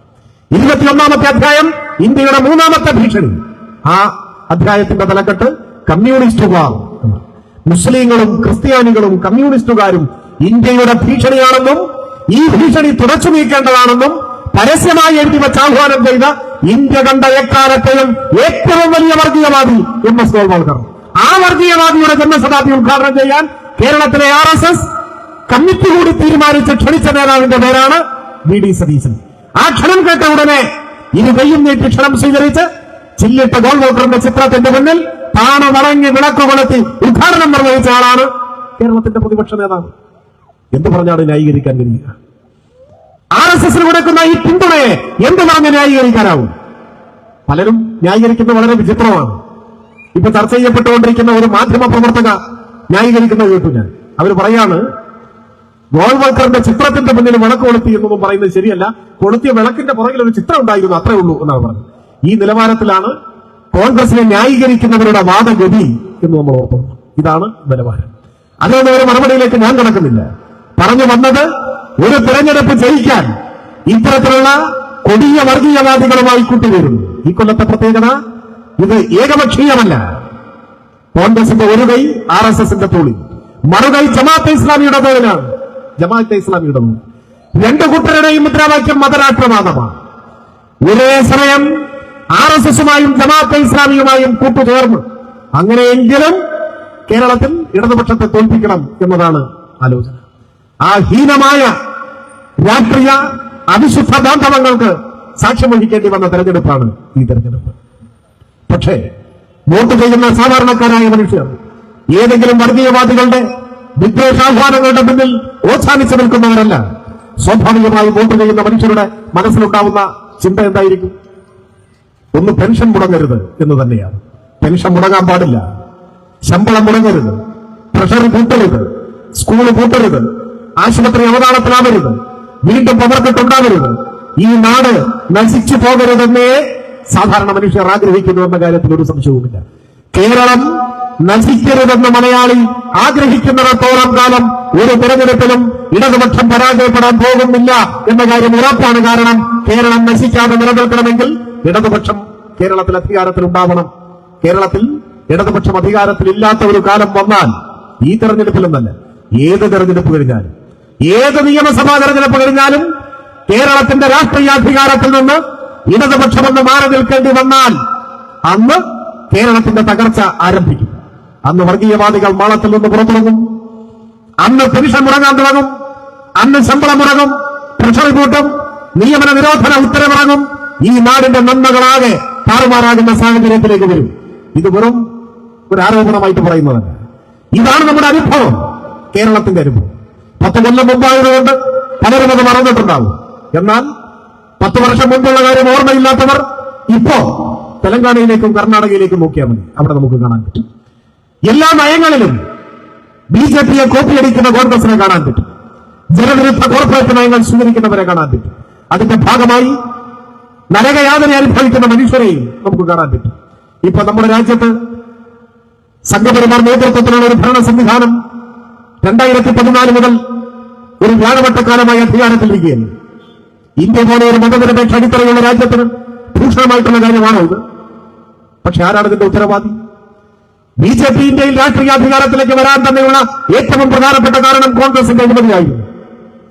21ാമത്തെ അധ്യായം ഇന്ത്യയുടെ 3ാമത്തെ ഭീഷണി. ആ അധ്യായത്തിന്റെ തലക്കെട്ട് കമ്മ്യൂണിസ്റ്റുകാർ. മുസ്ലിങ്ങളും ക്രിസ്ത്യാനികളും കമ്മ്യൂണിസ്റ്റുകാരും ഇന്ത്യയുടെ ഭീഷണിയാണെന്നും ഈ ഭീഷണി തുടച്ചു നീക്കേണ്ടതാണെന്നും പരസ്യമായി എഴുതി വെച്ച് ആഹ്വാനം ചെയ്ത ഇന്ത്യ കണ്ട എക്കാലത്തെയും ഏറ്റവും വലിയ വർഗീയവാദി MS ഗോൾവാൾക്കർ. ആ വർഗീയവാദിയുടെ ജന്മശതാബ്ദി ഉദ്ഘാടനം ചെയ്യാൻ കേരളത്തിലെ RSS കമ്മിറ്റി കൂടി തീരുമാനിച്ച് ക്ഷണിച്ച നേതാവിന്റെ പേരാണ് VD സതീശൻ. ആ ക്ഷണം കേട്ട ഉടനെ ഇരു കൈയും നീട്ടി ക്ഷണം സ്വീകരിച്ച് ചില്ലിട്ട ഗോൾവാൾക്കറിന്റെ ചിത്രത്തിന്റെ മുന്നിൽ താണ വണങ്ങി വിളക്ക് കൊളുത്തി ഉദ്ഘാടനം നിർവഹിച്ച ആളാണ് കേരളത്തിന്റെ പ്രതിപക്ഷ നേതാവ്. എന്ത് പറഞ്ഞാണ് ന്യായീകരിക്കാൻ കഴിയുക? RSSന് കൊടുക്കുന്ന ഈ പിന്തുണയെ എന്ത് പറഞ്ഞ് ന്യായീകരിക്കാനാവും? പലരും ന്യായീകരിക്കുന്നത് വളരെ വിചിത്രമാണ്. ഇപ്പൊ ചർച്ച ചെയ്യപ്പെട്ടുകൊണ്ടിരിക്കുന്ന ഒരു മാധ്യമ പ്രവർത്തക ന്യായീകരിക്കുന്നത് കേട്ടു ഞാൻ. അവർ പറയാണ്, ഗോൾവാൾക്കറിന്റെ ചിത്രത്തിന്റെ മുന്നിൽ വിളക്ക് കൊളുത്തി എന്നൊന്നും പറയുന്നത് ശരിയല്ല, കൊളുത്തിയ വിളക്കിന്റെ പുറകിൽ ഒരു ചിത്രം ഉണ്ടായിരുന്നു, അത്രേ ഉള്ളൂ എന്നാണ് പറഞ്ഞത്. ഈ നിലവാരത്തിലാണ് കോൺഗ്രസിനെ ന്യായീകരിക്കുന്നവരുടെ വാദഗതി എന്ന് നമ്മൾ ഓർക്കുന്നു. ഇതാണ് നിലവാരം. അതുകൊണ്ട് ഒരു മറുപടിയിലേക്ക് ഞാൻ കടക്കുന്നില്ല. പറഞ്ഞു വന്നത്, ഒരു തെരഞ്ഞെടുപ്പ് ജയിക്കാൻ ഇത്തരത്തിലുള്ള കൊടിയ വർഗീയവാദികളുമായി കൂട്ടിവരുന്നു. ഈ കൊല്ലത്തെ പ്രത്യേകത ഇത് ഏകപക്ഷീയമല്ല. കോൺഗ്രസിന്റെ ഒരു കൈ RSSന്റെ തോളിൽ, മറുകൈ ജമാഅത്തെ ഇസ്ലാമിയുടെ തോളിലാണ്. ജമാഅത്തെ ഇസ്ലാമിയുടെ രണ്ടു കൂട്ടരുടെയും മുദ്രാവാക്യം മതരാഷ്ട്രവാദമാണ്. ഒരേ സമയം RSSുമായും ജമാഅത്തെ ഇസ്ലാമിയുമായും കൂട്ടുചേർന്ന് അങ്ങനെയെങ്കിലും കേരളത്തിൽ ഇടതുപക്ഷത്തെ തോൽപ്പിക്കണം എന്നതാണ് ആലോചന. ആ ഹീനമായ രാഷ്ട്രീയ അവിശുദ്ധ ബാന്ധവങ്ങൾക്ക് സാക്ഷ്യം വഹിക്കേണ്ടി വന്ന തെരഞ്ഞെടുപ്പാണ് ഈ തെരഞ്ഞെടുപ്പ്. പക്ഷേ വോട്ട് ചെയ്യുന്ന സാധാരണക്കാരായ മനുഷ്യർ ഏതെങ്കിലും വർഗീയവാദികളുടെ വിദ്വേഷാഹ്വാനങ്ങളുടെ മുന്നിൽ ഓച്ഛാനിച്ചു നിൽക്കുന്നവരല്ല. സ്വാഭാവികമായി വോട്ട് ചെയ്യുന്ന മനുഷ്യരുടെ മനസ്സിലുണ്ടാവുന്ന ചിന്ത എന്തായിരിക്കും? ഒന്ന് പെൻഷൻ മുടങ്ങരുത് എന്ന് തന്നെയാണ്. പെൻഷൻ മുടങ്ങാൻ പാടില്ല, ശമ്പളം മുടങ്ങരുത്, ട്രഷറി കൂട്ടരുത്, സ്കൂള് കൂട്ടരുത്, ആശുപത്രി അവതാളത്തിലാവരുത്, വീണ്ടും പവർക്കെട്ടുണ്ടാവരുത്, ഈ നാട് നശിച്ചു പോകരുതെന്നേ സാധാരണ മനുഷ്യർ ആഗ്രഹിക്കുന്നു എന്ന കാര്യത്തിൽ ഒരു സംശയവുമില്ല. കേരളം നശിക്കരുതെന്ന് മലയാളി ആഗ്രഹിക്കുന്നിടത്തോളം കാലം ഒരു തെരഞ്ഞെടുപ്പിലും ഇടതുപക്ഷം പരാജയപ്പെടാൻ പോകുന്നില്ല എന്ന കാര്യം ഉറപ്പാണ്. കാരണം കേരളം നശിക്കാതെ നിലനിൽക്കണമെങ്കിൽ ഇടതുപക്ഷം കേരളത്തിൽ അധികാരത്തിൽ ഉണ്ടാവണം. കേരളത്തിൽ ഇടതുപക്ഷം അധികാരത്തിലില്ലാത്ത ഒരു കാലം വന്നാൽ ഈ തെരഞ്ഞെടുപ്പിലെന്നല്ല, ഏത് തെരഞ്ഞെടുപ്പ് കഴിഞ്ഞാലും, ഏത് നിയമസഭാ തെരഞ്ഞെടുപ്പ് കഴിഞ്ഞാലും കേരളത്തിന്റെ രാഷ്ട്രീയ അധികാരത്തിൽ നിന്ന് ഇടതുപക്ഷമെന്ന് മാറി നിൽക്കേണ്ടി വന്നാൽ അന്ന് കേരളത്തിന്റെ തകർച്ച ആരംഭിക്കും. അന്ന് വർഗീയവാദികൾ മാളത്തിൽ നിന്ന് പുറത്തിറങ്ങും, അന്ന് പെൻഷൻ മുടങ്ങാൻ തുടങ്ങും, അന്ന് ശമ്പളം മുടങ്ങും, ട്രഷറി കൂട്ടും, നിയമന നിരോധന ഉത്തരവിറങ്ങും. ഈ നാടിന്റെ നന്മകളാകെ താറുമാറാകുന്ന സാഹചര്യത്തിലേക്ക് വരും. ഇത് വെറും ഒരു ആരോപണമായിട്ട് പറയുന്നതല്ല, ഇതാണ് നമ്മുടെ അനുഭവം, കേരളത്തിന്റെ അനുഭവം. 10 കൊല്ലം മുമ്പായതുകൊണ്ട് പലരും അത് മറന്നിട്ടുണ്ടാവും. എന്നാൽ 10 വർഷം മുമ്പുള്ള കാര്യം ഓർമ്മയില്ലാത്തവർ ഇപ്പോ തെലങ്കാനയിലേക്കും കർണാടകയിലേക്കും നോക്കിയാൽ മതി, അവിടെ നമുക്ക് കാണാൻ പറ്റും. എല്ലാ നയങ്ങളിലും ബിജെപിയെ കോപ്പിയടിക്കുന്ന കോൺഗ്രസിനെ കാണാൻ പറ്റും, ജനവിരുദ്ധ കോർപ്പറേറ്റ് നയങ്ങൾ സ്വീകരിക്കുന്നവരെ കാണാൻ പറ്റും. അതിന്റെ ഭാഗമായി നരകയാതന അനുഭവിക്കുന്ന മനുഷ്യരെയും നമുക്ക് കാണാൻ പറ്റും. ഇപ്പൊ നമ്മുടെ രാജ്യത്ത് സംഘപരിവാർ നേതൃത്വത്തിലുള്ള ഒരു ഭരണ സംവിധാനം 2014 മുതൽ ഒരു വ്യാഴവട്ടക്കാലമായി അധികാരത്തിലിരിക്കുകയാണ്. ഇന്ത്യ പോലെ ഒരു മതനിരപേക്ഷ അടിത്തറയുള്ള രാജ്യത്തിന് ഭൂഷണമായിട്ടുള്ള കാര്യമാണോ ഇത്? പക്ഷെ ആരാണ് ഇതിന്റെ ഉത്തരവാദി? ബിജെപി ഇന്ത്യയിൽ രാഷ്ട്രീയ അധികാരത്തിലേക്ക് വരാൻ തന്നെയുള്ള ഏറ്റവും പ്രധാനപ്പെട്ട കാരണം കോൺഗ്രസിന്റെ അഴിമതിയായിരുന്നു.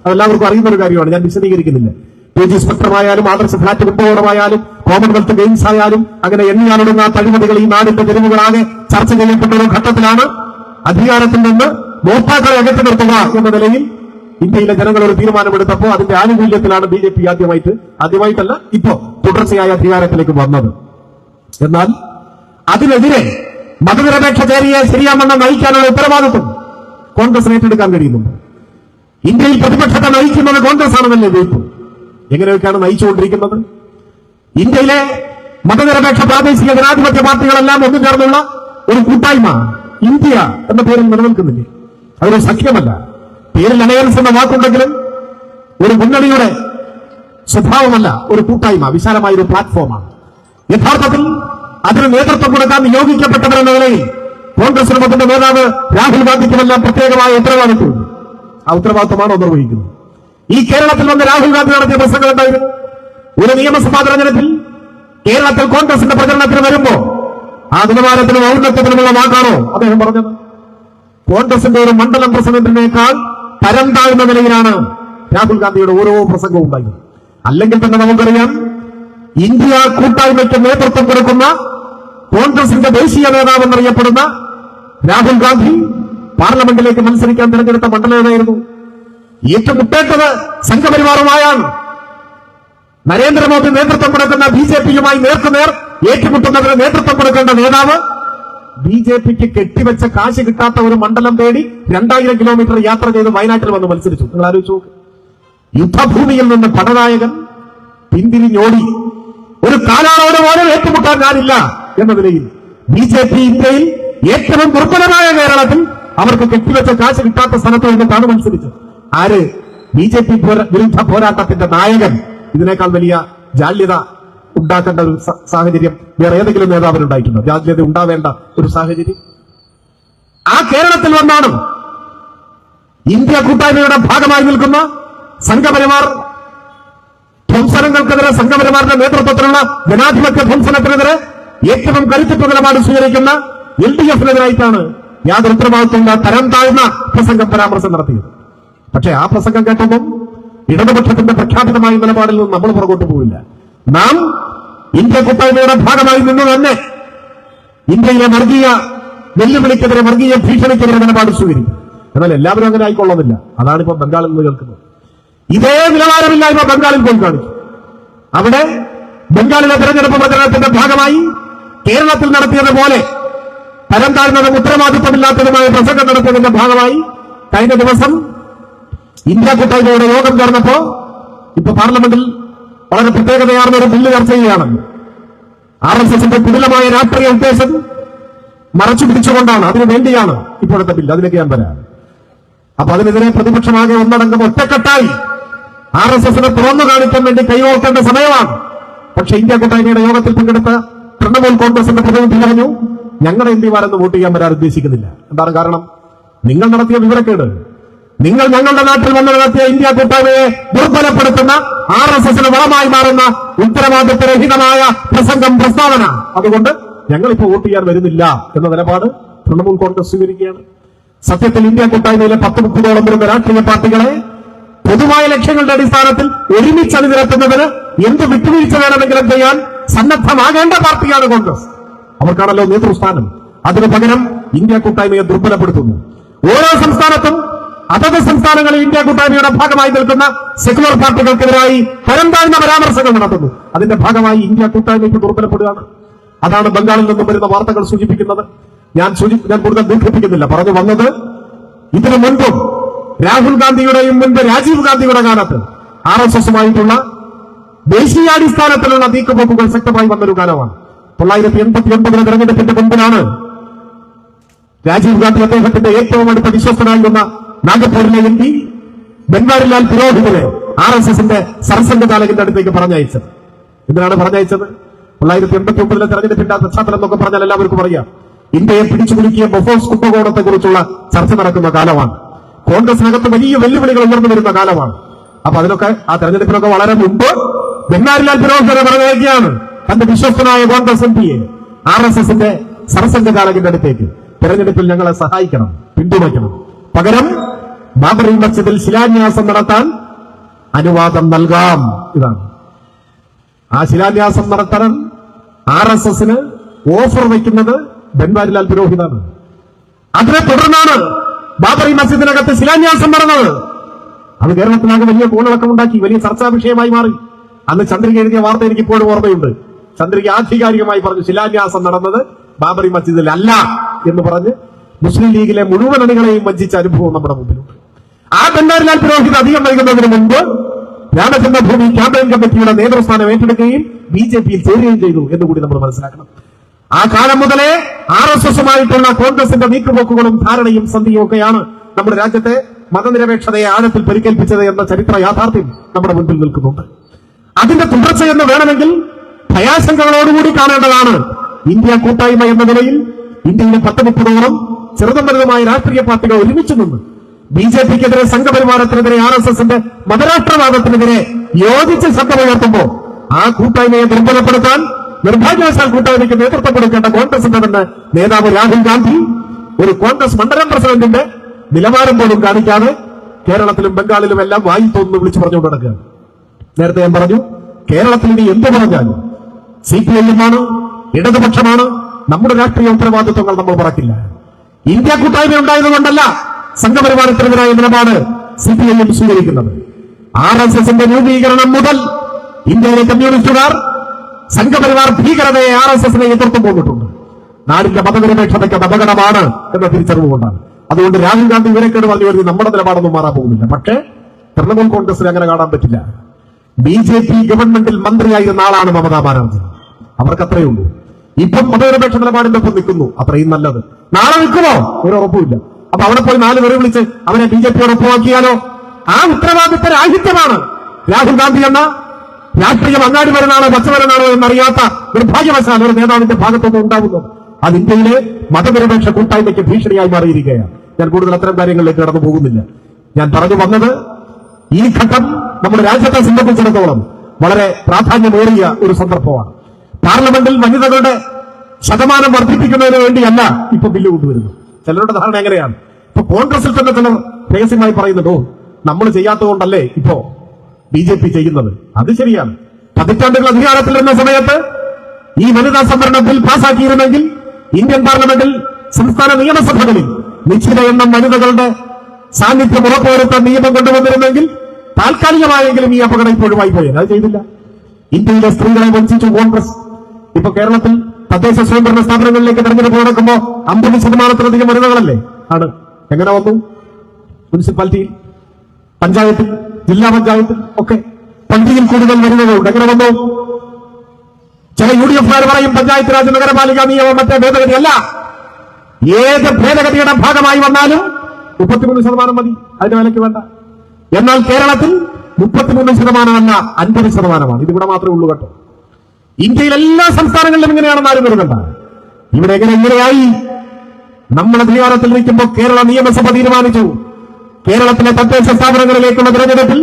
അതെല്ലാവർക്കും അറിയുന്ന ഒരു കാര്യമാണ്, ഞാൻ വിശദീകരിക്കുന്നില്ല. 2G സ്പെക്ട്രമായാലും ആദർശ ഫ്ലാറ്റ് വിപ്ലവമായാലും കോമൺവെൽത്ത് ഗെയിംസ് ആയാലും അങ്ങനെ എണ്ണിയാലൊടുങ്ങാത്ത അഴിമതികൾ ഈ നാടിന്റെ തെരുവുകളാകെ ചർച്ച ചെയ്യപ്പെട്ട ഒരു ഘട്ടത്തിലാണ് അധികാരത്തിൽ നിന്ന് മോഷ്ടാക്കളെ അകറ്റി നിർത്തുക എന്ന നിലയിൽ ഇന്ത്യയിലെ ജനങ്ങൾ ഒരു തീരുമാനമെടുത്തപ്പോൾ അതിന്റെ ആനുകൂല്യത്തിലാണ് ബിജെപി ആദ്യമായിട്ടല്ല ഇപ്പോ തുടർച്ചയായ അധികാരത്തിലേക്ക് വന്നത്. എന്നാൽ അതിനെതിരെ മതനിരപേക്ഷ ചേരിയെ ശരിയാമെന്ന് നയിക്കാനുള്ള ഉത്തരവാദിത്വം കോൺഗ്രസിന് ഏറ്റെടുക്കാൻ കഴിയുന്നുണ്ട്. ഇന്ത്യയിൽ പ്രതിപക്ഷത്തെ നയിക്കുന്നത് കോൺഗ്രസ് ആണെന്നല്ലേ വയ്പ്? എങ്ങനെയൊക്കെയാണ് നയിച്ചുകൊണ്ടിരിക്കുന്നത്? ഇന്ത്യയിലെ മതനിരപേക്ഷ പ്രാദേശിക ജനാധിപത്യ പാർട്ടികളെല്ലാം ഒന്നു ചേർന്നുള്ള ഒരു കൂട്ടായ്മ ഇന്ത്യ എന്ന പേരിൽ നിലനിൽക്കുന്നില്ലേ? അതൊരു സഖ്യമല്ല. പേരിൽ അലയൻസ് എന്ന വാക്കുണ്ടെങ്കിലും ഒരു മുന്നണിയുടെ സ്വഭാവമല്ല, ഒരു കൂട്ടായ്മ, വിശാലമായ ഒരു പ്ലാറ്റ്ഫോമാണ്. യഥാർത്ഥത്തിൽ അതിന് നേതൃത്വം കൊടുക്കാൻ നിയോഗിക്കപ്പെട്ടവരെന്ന നിലയിൽ കോൺഗ്രസ് അതിന്റെ നേതാവ് രാഹുൽ ഗാന്ധിക്കുമെല്ലാം പ്രത്യേകമായ ഉത്തരവാദിത്വമുണ്ട്. ആ ഉത്തരവാദിത്വമാണോ നിർവഹിക്കുന്നത്? ഈ കേരളത്തിൽ വന്ന് രാഹുൽ ഗാന്ധി നടത്തിയ പ്രസംഗം എന്തായിരുന്നു? ഒരു നിയമസഭാ തെരഞ്ഞെടുപ്പിൽ കേരളത്തിൽ കോൺഗ്രസിന്റെ പ്രചരണത്തിന് വരുമ്പോ ആ നിലവാരത്തിനും ഔന്നത്യത്തിനുമുള്ള വാക്കാണോ അദ്ദേഹം പറഞ്ഞത്? കോൺഗ്രസിന്റെ ഒരു മണ്ഡലം പ്രസിഡന്റിനേക്കാൾ തരം താഴ്ന്ന നിലയിലാണ് രാഹുൽ ഗാന്ധിയുടെ ഓരോ പ്രസംഗവും ഉണ്ടായത്. അല്ലെങ്കിൽ തന്നെ നമുക്കറിയാം, ഇന്ത്യ കൂട്ടായ്മയ്ക്ക് നേതൃത്വം കൊടുക്കുന്ന കോൺഗ്രസിന്റെ ദേശീയ നേതാവെന്നറിയപ്പെടുന്ന രാഹുൽ ഗാന്ധി പാർലമെന്റിലേക്ക് മത്സരിക്കാൻ തിരഞ്ഞെടുത്ത മണ്ഡലം ഏതായിരുന്നു? ഏറ്റുമുട്ടേണ്ടത് സംഘപരിവാറുമായാണ്. നരേന്ദ്രമോദി നേതൃത്വം കൊടുക്കുന്ന ബിജെപിയുമായി നേർക്കുനേർ ഏറ്റുമുട്ടുന്നതിന് നേതൃത്വം കൊടുക്കേണ്ട നേതാവ് ബിജെപിക്ക് കെട്ടിവെച്ച കാശ് കിട്ടാത്ത ഒരു മണ്ഡലം തേടി 2000 കിലോമീറ്റർ യാത്ര ചെയ്ത് വയനാട്ടിൽ വന്ന് മത്സരിച്ചു. നിങ്ങൾ ആലോചിച്ചു നോക്ക്. യുദ്ധഭൂമിയിൽ നിന്ന് പടനായകൻ പിന്തിരിഞ്ഞോടി ഒരു കാലാളോട് പോലും ഏറ്റുമുട്ടാൻ ഞാനില്ല എന്ന നിലയിൽ ബിജെപി ഇന്ത്യയിൽ ഏറ്റവും ദുർബലമായ കേരളത്തിൽ അവർക്ക് കെട്ടിവെച്ച കാശ് കിട്ടാത്ത സ്ഥലത്ത് നിന്നിട്ടാണ് മത്സരിച്ചത്. ആര്? ബിജെപി വിരുദ്ധ പോരാട്ടത്തിന്റെ നായകൻ. ഇതിനേക്കാൾ വലിയ ജാള്യത ഉണ്ടാക്കേണ്ട ഒരു സാഹചര്യം വേറെ ഏതെങ്കിലും നേതാവിനുണ്ടായിട്ടുണ്ടോ? ജാള്യത ഉണ്ടാവേണ്ട ഒരു സാഹചര്യം ആ കേരളത്തിൽ വന്നാണ് ഇന്ത്യ കൂട്ടായ്മയുടെ ഭാഗമായി നിൽക്കുന്ന സംഘപരിവാർ ധ്വംസനങ്ങൾക്കെതിരെ, സംഘപരിവാറിന്റെ നേതൃത്വത്തിലുള്ള ജനാധിപത്യ ധ്വംസനത്തിനെതിരെ ഏറ്റവും കരുത്തുറ്റ നിലപാട് സ്വീകരിക്കുന്ന LDF-നെതിരായിട്ടാണ് യാതൊരു ഉത്തരവാദിത്വമില്ല തരം താഴ്ന്ന പ്രസംഗം, പരാമർശം നടത്തിയത്. പക്ഷേ ആ പ്രസംഗം കേട്ടുമ്പോൾ ഇടതുപക്ഷത്തിന്റെ പ്രഖ്യാപിതമായ നിലപാടിൽ നിന്ന് നമ്മൾ പുറകോട്ട് പോവില്ല. നാം ഇന്ത്യ കൂട്ടായ്മയുടെ ഭാഗമായി നിന്ന് തന്നെ ഇന്ത്യയിലെ വർഗീയ വെല്ലുവിളിക്കെതിരെ, വർഗീയ ഭീഷണിക്കെതിരെ നിലപാട് സ്വീകരിക്കും. എന്നാൽ എല്ലാവരും അങ്ങനെ ആയിക്കൊള്ളുന്നില്ല. അതാണിപ്പോ ബംഗാളിൽ നിന്ന് കേൾക്കുന്നത്. ഇതേ നിലവാരമില്ലായ്മ ബംഗാളിൽ പോയി കാണിച്ചു. അവിടെ ബംഗാളിലെ തെരഞ്ഞെടുപ്പ് പ്രചരണത്തിന്റെ ഭാഗമായി കേരളത്തിൽ നടത്തിയതുപോലെ തരം താഴ്ന്നതും ഉത്തരവാദിത്വമില്ലാത്തതുമായ പ്രസംഗം നടത്തിയതിന്റെ ഭാഗമായി കഴിഞ്ഞ ദിവസം ഇന്ത്യ കൂട്ടായ്മയുടെ യോഗം ചേർന്നപ്പോ ഇപ്പൊ പാർലമെന്റിൽ വളരെ പ്രത്യേകതയാർന്ന ഒരു ബില്ല് ചർച്ച ചെയ്യുകയാണ്. RSSന്റെ കുടിലമായ രാഷ്ട്രീയ ഉദ്ദേശം മറച്ചു പിടിച്ചുകൊണ്ടാണ്, അതിനു വേണ്ടിയാണ് ഇപ്പോഴത്തെ ബില്ല്. അതിലേക്ക് ഞാൻ വരാം. അപ്പൊ അതിനെതിരെ പ്രതിപക്ഷമാകെ ഒന്നടങ്കം ഒറ്റക്കെട്ടായി RSSനെ തുറന്നു കാണിക്കാൻ വേണ്ടി കൈകോർക്കേണ്ട സമയമാണ്. പക്ഷെ ഇന്ത്യ കൂട്ടായ്മയുടെ യോഗത്തിൽ പങ്കെടുത്ത തൃണമൂൽ കോൺഗ്രസിന്റെ പ്രതിനിധി പറഞ്ഞു, ഞങ്ങളുടെ MP മാരൊന്നും വോട്ട് ചെയ്യാൻ വരാൻ ഉദ്ദേശിക്കുന്നില്ല. എന്താണ് കാരണം? നിങ്ങൾ നടത്തിയ വിവരക്കേട്, നിങ്ങൾ ഞങ്ങളുടെ നാട്ടിൽ വന്ന് നടത്തിയ ഇന്ത്യ കൂട്ടായ്മയെ ദുർബലപ്പെടുത്തുന്ന RSSന് വളമായി മാറുന്ന ഉത്തരവാദിത്വരഹിതമായ പ്രസ്താവന. അതുകൊണ്ട് ഞങ്ങളിപ്പോ വോട്ട് ചെയ്യാൻ വരുന്നില്ല എന്ന നിലപാട് തൃണമൂൽ കോൺഗ്രസ് സ്വീകരിക്കുകയാണ്. സത്യത്തിൽ ഇന്ത്യ കൂട്ടായ്മയിലെ 10-30ഓളം വരുന്ന രാഷ്ട്രീയ പാർട്ടികളെ പൊതുവായ ലക്ഷ്യങ്ങളുടെ അടിസ്ഥാനത്തിൽ ഒരുമിച്ച് അണിനിരത്തുന്നതിന് എന്ത് വിട്ടുവീഴ്ച വേണമെങ്കിലും ചെയ്യാൻ സന്നദ്ധമാകേണ്ട പാർട്ടിയാണ് കോൺഗ്രസ്. അവർക്കാണല്ലോ നേതൃസ്ഥാനം. അതിനു പകരം ഇന്ത്യ കൂട്ടായ്മയെ ദുർബലപ്പെടുത്തുന്നു. ഓരോ സംസ്ഥാനത്തും അതത് സംസ്ഥാനങ്ങളിൽ ഇന്ത്യ കൂട്ടായ്മയുടെ ഭാഗമായി നിൽക്കുന്ന സെക്യുലർ പാർട്ടികൾക്കെതിരായി തരം താഴ്ന്ന പരാമർശങ്ങൾ നടത്തുന്നു. അതിന്റെ ഭാഗമായി ഇന്ത്യ കൂട്ടായ്മയ്ക്ക് ദുർബലപ്പെടുകയാണ്. അതാണ് ബംഗാളിൽ നിന്നും വരുന്ന വാർത്തകൾ സൂചിപ്പിക്കുന്നത്. ഞാൻ കൂടുതൽ ദീർഘിപ്പിക്കുന്നില്ല. പറഞ്ഞു വന്നത്, ഇതിനു മുൻപും രാഹുൽ ഗാന്ധിയുടെയും മുൻപ് രാജീവ് ഗാന്ധിയുടെ കാലത്ത് RSSുമായിട്ടുള്ള ദേശീയാടിസ്ഥാനത്തിലുള്ള നീക്കുപോക്കുകൾ ശക്തമായി വന്നൊരു കാലമാണ്. 1989 തെരഞ്ഞെടുപ്പിന്റെ മുൻപിലാണ് രാജീവ് ഗാന്ധി അദ്ദേഹത്തിന്റെ ഏറ്റവും അടുത്ത വിശ്വസ്തനായിരുന്ന നാഗപ്പൂരിലെ MP ബൻവാരിലാൽ പുരോഹിതിനെ RSSന്റെ സർസംഘചാലകന്റെ അടുത്തേക്ക് പറഞ്ഞയച്ചത്. എന്തിനാണ് പറഞ്ഞയച്ചത്? 1989 തെരഞ്ഞെടുപ്പിന്റെ പശ്ചാത്തലം എന്നൊക്കെ പറഞ്ഞാൽ എല്ലാവർക്കും അറിയാം. ഇന്ത്യയെ പിടിച്ചുകുലുക്കിയ ബൊഫോഴ്സ് കുംഭകോണത്തെ കുറിച്ചുള്ള ചർച്ച നടക്കുന്ന കാലമാണ്. കോൺഗ്രസിനകത്ത് വലിയ വെല്ലുവിളികൾ ഉയർന്നു വരുന്ന കാലമാണ്. അപ്പൊ അതിനൊക്കെ ആ തെരഞ്ഞെടുപ്പിനൊക്കെ വളരെ മുമ്പ് ബൻവാരിലാൽ പുരോഹിതനെ പറഞ്ഞയക്കുകയാണ് തന്റെ വിശ്വസ്തനായ കോൺഗ്രസ് MP-യെ RSSന്റെ സർസംഘചാലകന്റെ അടുത്തേക്ക്. തെരഞ്ഞെടുപ്പിൽ ഞങ്ങളെ സഹായിക്കണം, പിന്തുണയ്ക്കണം. പകരം ബാബറി മസ്ജിദിൽ ശിലാന്യാസം നടത്താൻ അനുവാദം നൽകാം. ഇതാണ് ആ ശിലാന്യാസം നടത്താൻ RSSന് ഓഫർ വയ്ക്കുന്നത് ബൻവാരിലാൽ പുരോഹിതാണ്. അതിനെ തുടർന്നാണ് ബാബറി മസ്ജിദിനകത്ത് ശിലാന്യാസം നടന്നത്. അത് കേരളത്തിലാകെ വലിയ കോളിളക്കമുണ്ടാക്കി, വലിയ ചർച്ചാ വിഷയമായി മാറി. അന്ന് ചന്ദ്രിക എഴുതിയ വാർത്ത എനിക്ക് ഇപ്പോഴും ഓർമ്മയുണ്ട്. ചന്ദ്രിക ആധികാരികമായി പറഞ്ഞു ശിലാന്യാസം നടന്നത് ബാബറി മസ്ജിദിൽ അല്ല എന്ന് പറഞ്ഞ് മുസ്ലിം ലീഗിലെ മുഴുവൻ അണികളെയും വഞ്ചിച്ച അനുഭവം നമ്മുടെ മുമ്പിലുണ്ട്. ആ ബൻവാരിലാൽ പുരോഹിത് അധികം വൈകുന്നതിന് മുമ്പ് രാമചന്ദ്രഭൂമി ക്യാമ്പയിൻ കമ്മിറ്റിയുടെ നേതൃസ്ഥാനം ഏറ്റെടുക്കുകയും BJP-യിൽ ചേരുകയും ചെയ്തു എന്നുകൂടി നമ്മൾ മനസ്സിലാക്കണം. ആ കാലം മുതലേ RSSുമായിട്ടുള്ള കോൺഗ്രസിന്റെ നീക്കുപോക്കുകളും ധാരണയും സന്ധിയും ഒക്കെയാണ് നമ്മുടെ രാജ്യത്തെ മതനിരപേക്ഷതയെ ആഴത്തിൽ പരിക്കേൽപ്പിച്ചത് എന്ന ചരിത്ര യാഥാർത്ഥ്യം നമ്മുടെ മുൻപിൽ നിൽക്കുന്നുണ്ട്. അതിന്റെ തുടർച്ചയെന്ന് വേണമെങ്കിൽ ഭയാശങ്കകളോടുകൂടി കാണേണ്ടതാണ്. ഇന്ത്യ കൂട്ടായ്മ എന്ന നിലയിൽ ഇന്ത്യയിലെ 10-30ഓളം ചെറുതും വലുതുമായ രാഷ്ട്രീയ പാർട്ടികൾ ഒരുമിച്ച് നിന്ന് BJP-ക്കെതിരെ, സംഘപരിവാരത്തിനെതിരെ, RSSന്റെ മതരാഷ്ട്രവാദത്തിനെതിരെ യോജിച്ച് ശബ്ദമുയർത്തുമ്പോൾ ആ കൂട്ടായ്മയെ ദുർബലപ്പെടുത്താൻ നിർഭാഗ്യവശാൽ കൂട്ടായ്മയ്ക്ക് നേതൃത്വം കൊടുക്കേണ്ട കോൺഗ്രസിന്റെ തന്നെ നേതാവ് രാഹുൽ ഗാന്ധി ഒരു കോൺഗ്രസ് മണ്ഡലം പ്രസിഡന്റിന്റെ നിലവാരം പോലും കാണിക്കാതെ കേരളത്തിലും ബംഗാളിലും എല്ലാം വായി തോന്നുന്നു വിളിച്ചു പറഞ്ഞുകൊണ്ട് നടക്കുകയാണ്. നേരത്തെ ഞാൻ പറഞ്ഞു, കേരളത്തിൽ ഇനി എന്ത് പറഞ്ഞാലും CPIM-ആണ്, ഇടതുപക്ഷമാണ്, നമ്മുടെ രാഷ്ട്രീയ ഉത്തരവാദിത്വങ്ങൾ നമ്മൾ പറക്കില്ല. ഇന്ത്യ കൂട്ടായ്മ ഉണ്ടായതുകൊണ്ടല്ല സംഘപരിവാരത്തിനെതിരായ നിലപാട് CPIM സ്വീകരിക്കുന്നത്. RSSന്റെ രൂപീകരണം മുതൽ ഇന്ത്യയിലെ കമ്മ്യൂണിസ്റ്റുകാർ സംഘപരിവാർ ഭീകരതയെ RSSനെ എതിർത്തും പോന്നിട്ടുണ്ട്. നാടിന്റെ മതനിരപേക്ഷതയ്ക്ക് അത് അപകടമാണ് എന്ന തിരിച്ചറിവുകൊണ്ടാണ്. അതുകൊണ്ട് രാഹുൽ ഗാന്ധി വിവരക്കേട് പറഞ്ഞു വരുന്നത് നമ്മുടെ നിലപാടൊന്നും മാറാൻ പോകുന്നില്ല. പക്ഷേ തൃണമൂൽ കോൺഗ്രസിന് അങ്ങനെ കാണാൻ പറ്റില്ല. BJP ഗവൺമെന്റിൽ മന്ത്രിയായിരുന്ന ആളാണ് മമതാ ബാനർജി. അവർക്ക് അത്രയേ ഉള്ളൂ. ഇപ്പം മതനിരപേക്ഷ നിലപാടിന്റെ ഒപ്പം നിൽക്കുന്നു, അത്രയും നല്ലത്. നാളെ നിൽക്കുമോ ഒരു ഉറപ്പുമില്ല. അപ്പൊ അവിടെ പോയി 4 പേരെ വിളിച്ച് അവനെ BJP-യോട് ഒപ്പമാക്കിയാലോ? ആ ഉത്തരവാദിത്ത രാഹിത്യമാണ് രാഹുൽ ഗാന്ധി എന്ന രാഷ്ട്രീയം അങ്ങാടി വരുന്നാണോ പച്ചവരനാണോ എന്നറിയാത്ത നിർഭാഗ്യവശാൽ ഒരു നേതാവിന്റെ ഭാഗത്തൊന്നും ഉണ്ടാവുന്നത്. അത് ഇന്ത്യയിലെ മതനിരപേക്ഷ കൂട്ടായ്മയ്ക്ക് ഭീഷണിയായി മാറിയിരിക്കുകയാണ്. ഞാൻ കൂടുതൽ അത്തരം കാര്യങ്ങളിലേക്ക് കടന്നു പോകുന്നില്ല. ഞാൻ പറഞ്ഞു വന്നത്, ഈ ഘട്ടം നമ്മുടെ രാജ്യത്തെ സംബന്ധിച്ചിടത്തോളം വളരെ പ്രാധാന്യമേറിയ ഒരു സന്ദർഭമാണ്. പാർലമെന്റിൽ വനിതകളുടെ ശതമാനം വർദ്ധിപ്പിക്കുന്നതിന് വേണ്ടിയല്ല ഇപ്പൊ ബില്ല് കൊണ്ടുവരുന്നത്. ചിലരുടെ ധാരണ എങ്ങനെയാണ്? ഇപ്പൊ കോൺഗ്രസിൽ തന്നെ ചിലർ രഹസ്യമായി പറയുന്നുണ്ടോ നമ്മൾ ചെയ്യാത്തതുകൊണ്ടല്ലേ ഇപ്പോ BJP ചെയ്യുന്നത്. അത് ശരിയാണ്. പതിറ്റാണ്ടുകൾ അധികാരത്തിലിരുന്ന സമയത്ത് ഈ വനിതാ സംവരണ ബിൽ പാസാക്കിയിരുന്നെങ്കിൽ ഇന്ത്യൻ പാർലമെന്റിൽ, സംസ്ഥാന നിയമസഭകളിൽ നിശ്ചിത എണ്ണം വനിതകളുടെ സാന്നിധ്യം ഉറപ്പുവരുത്താൻ നിയമം കൊണ്ടുവന്നിരുന്നെങ്കിൽ താൽക്കാലികമായെങ്കിലും ഈ അപകടം ഇപ്പോഴുമായി പോയത്. അത് ചെയ്തില്ല. ഇന്ത്യയിലെ സ്ത്രീകളെ വഞ്ചിച്ചു കോൺഗ്രസ്. ഇപ്പൊ കേരളത്തിൽ തദ്ദേശ സ്വയംഭരണ സ്ഥാപനങ്ങളിലേക്ക് തെരഞ്ഞെടുപ്പ് നടക്കുമ്പോൾ 50% വനിതകളല്ലേ ആണ്. എങ്ങനെ വന്നു? മുനിസിപ്പാലിറ്റിയിൽ, പഞ്ചായത്തിൽ, ജില്ലാ പഞ്ചായത്തിൽ ഒക്കെ പകുതിയിൽ കൂടുതൽ വനിതകളുണ്ട്. എങ്ങനെ വന്നു? ചില UDF പറയും പഞ്ചായത്ത് രാജ് നഗരപാലിക നിയമം മറ്റേ ഭേദഗതിയല്ല. ഏത് ഭേദഗതിയുടെ ഭാഗമായി വന്നാലും 33% മതി, അതിന്റെ വിലയ്ക്ക് വേണ്ട. എന്നാൽ കേരളത്തിൽ 33%അല്ല, 50%. ഇതിവിടെ മാത്രമേ ഉള്ളൂ കേട്ടോ. ഇന്ത്യയിൽ എല്ലാ സംസ്ഥാനങ്ങളിലും ഇങ്ങനെയാണെന്ന് ആരും വരുന്നുണ്ട്. ഇവിടെ എങ്ങനെയായി? നമ്മൾ അധികാരത്തിൽ നിൽക്കുമ്പോൾ കേരള നിയമസഭ തീരുമാനിച്ചു കേരളത്തിലെ തദ്ദേശ സ്ഥാപനങ്ങളിലേക്കുള്ള തിരഞ്ഞെടുപ്പിൽ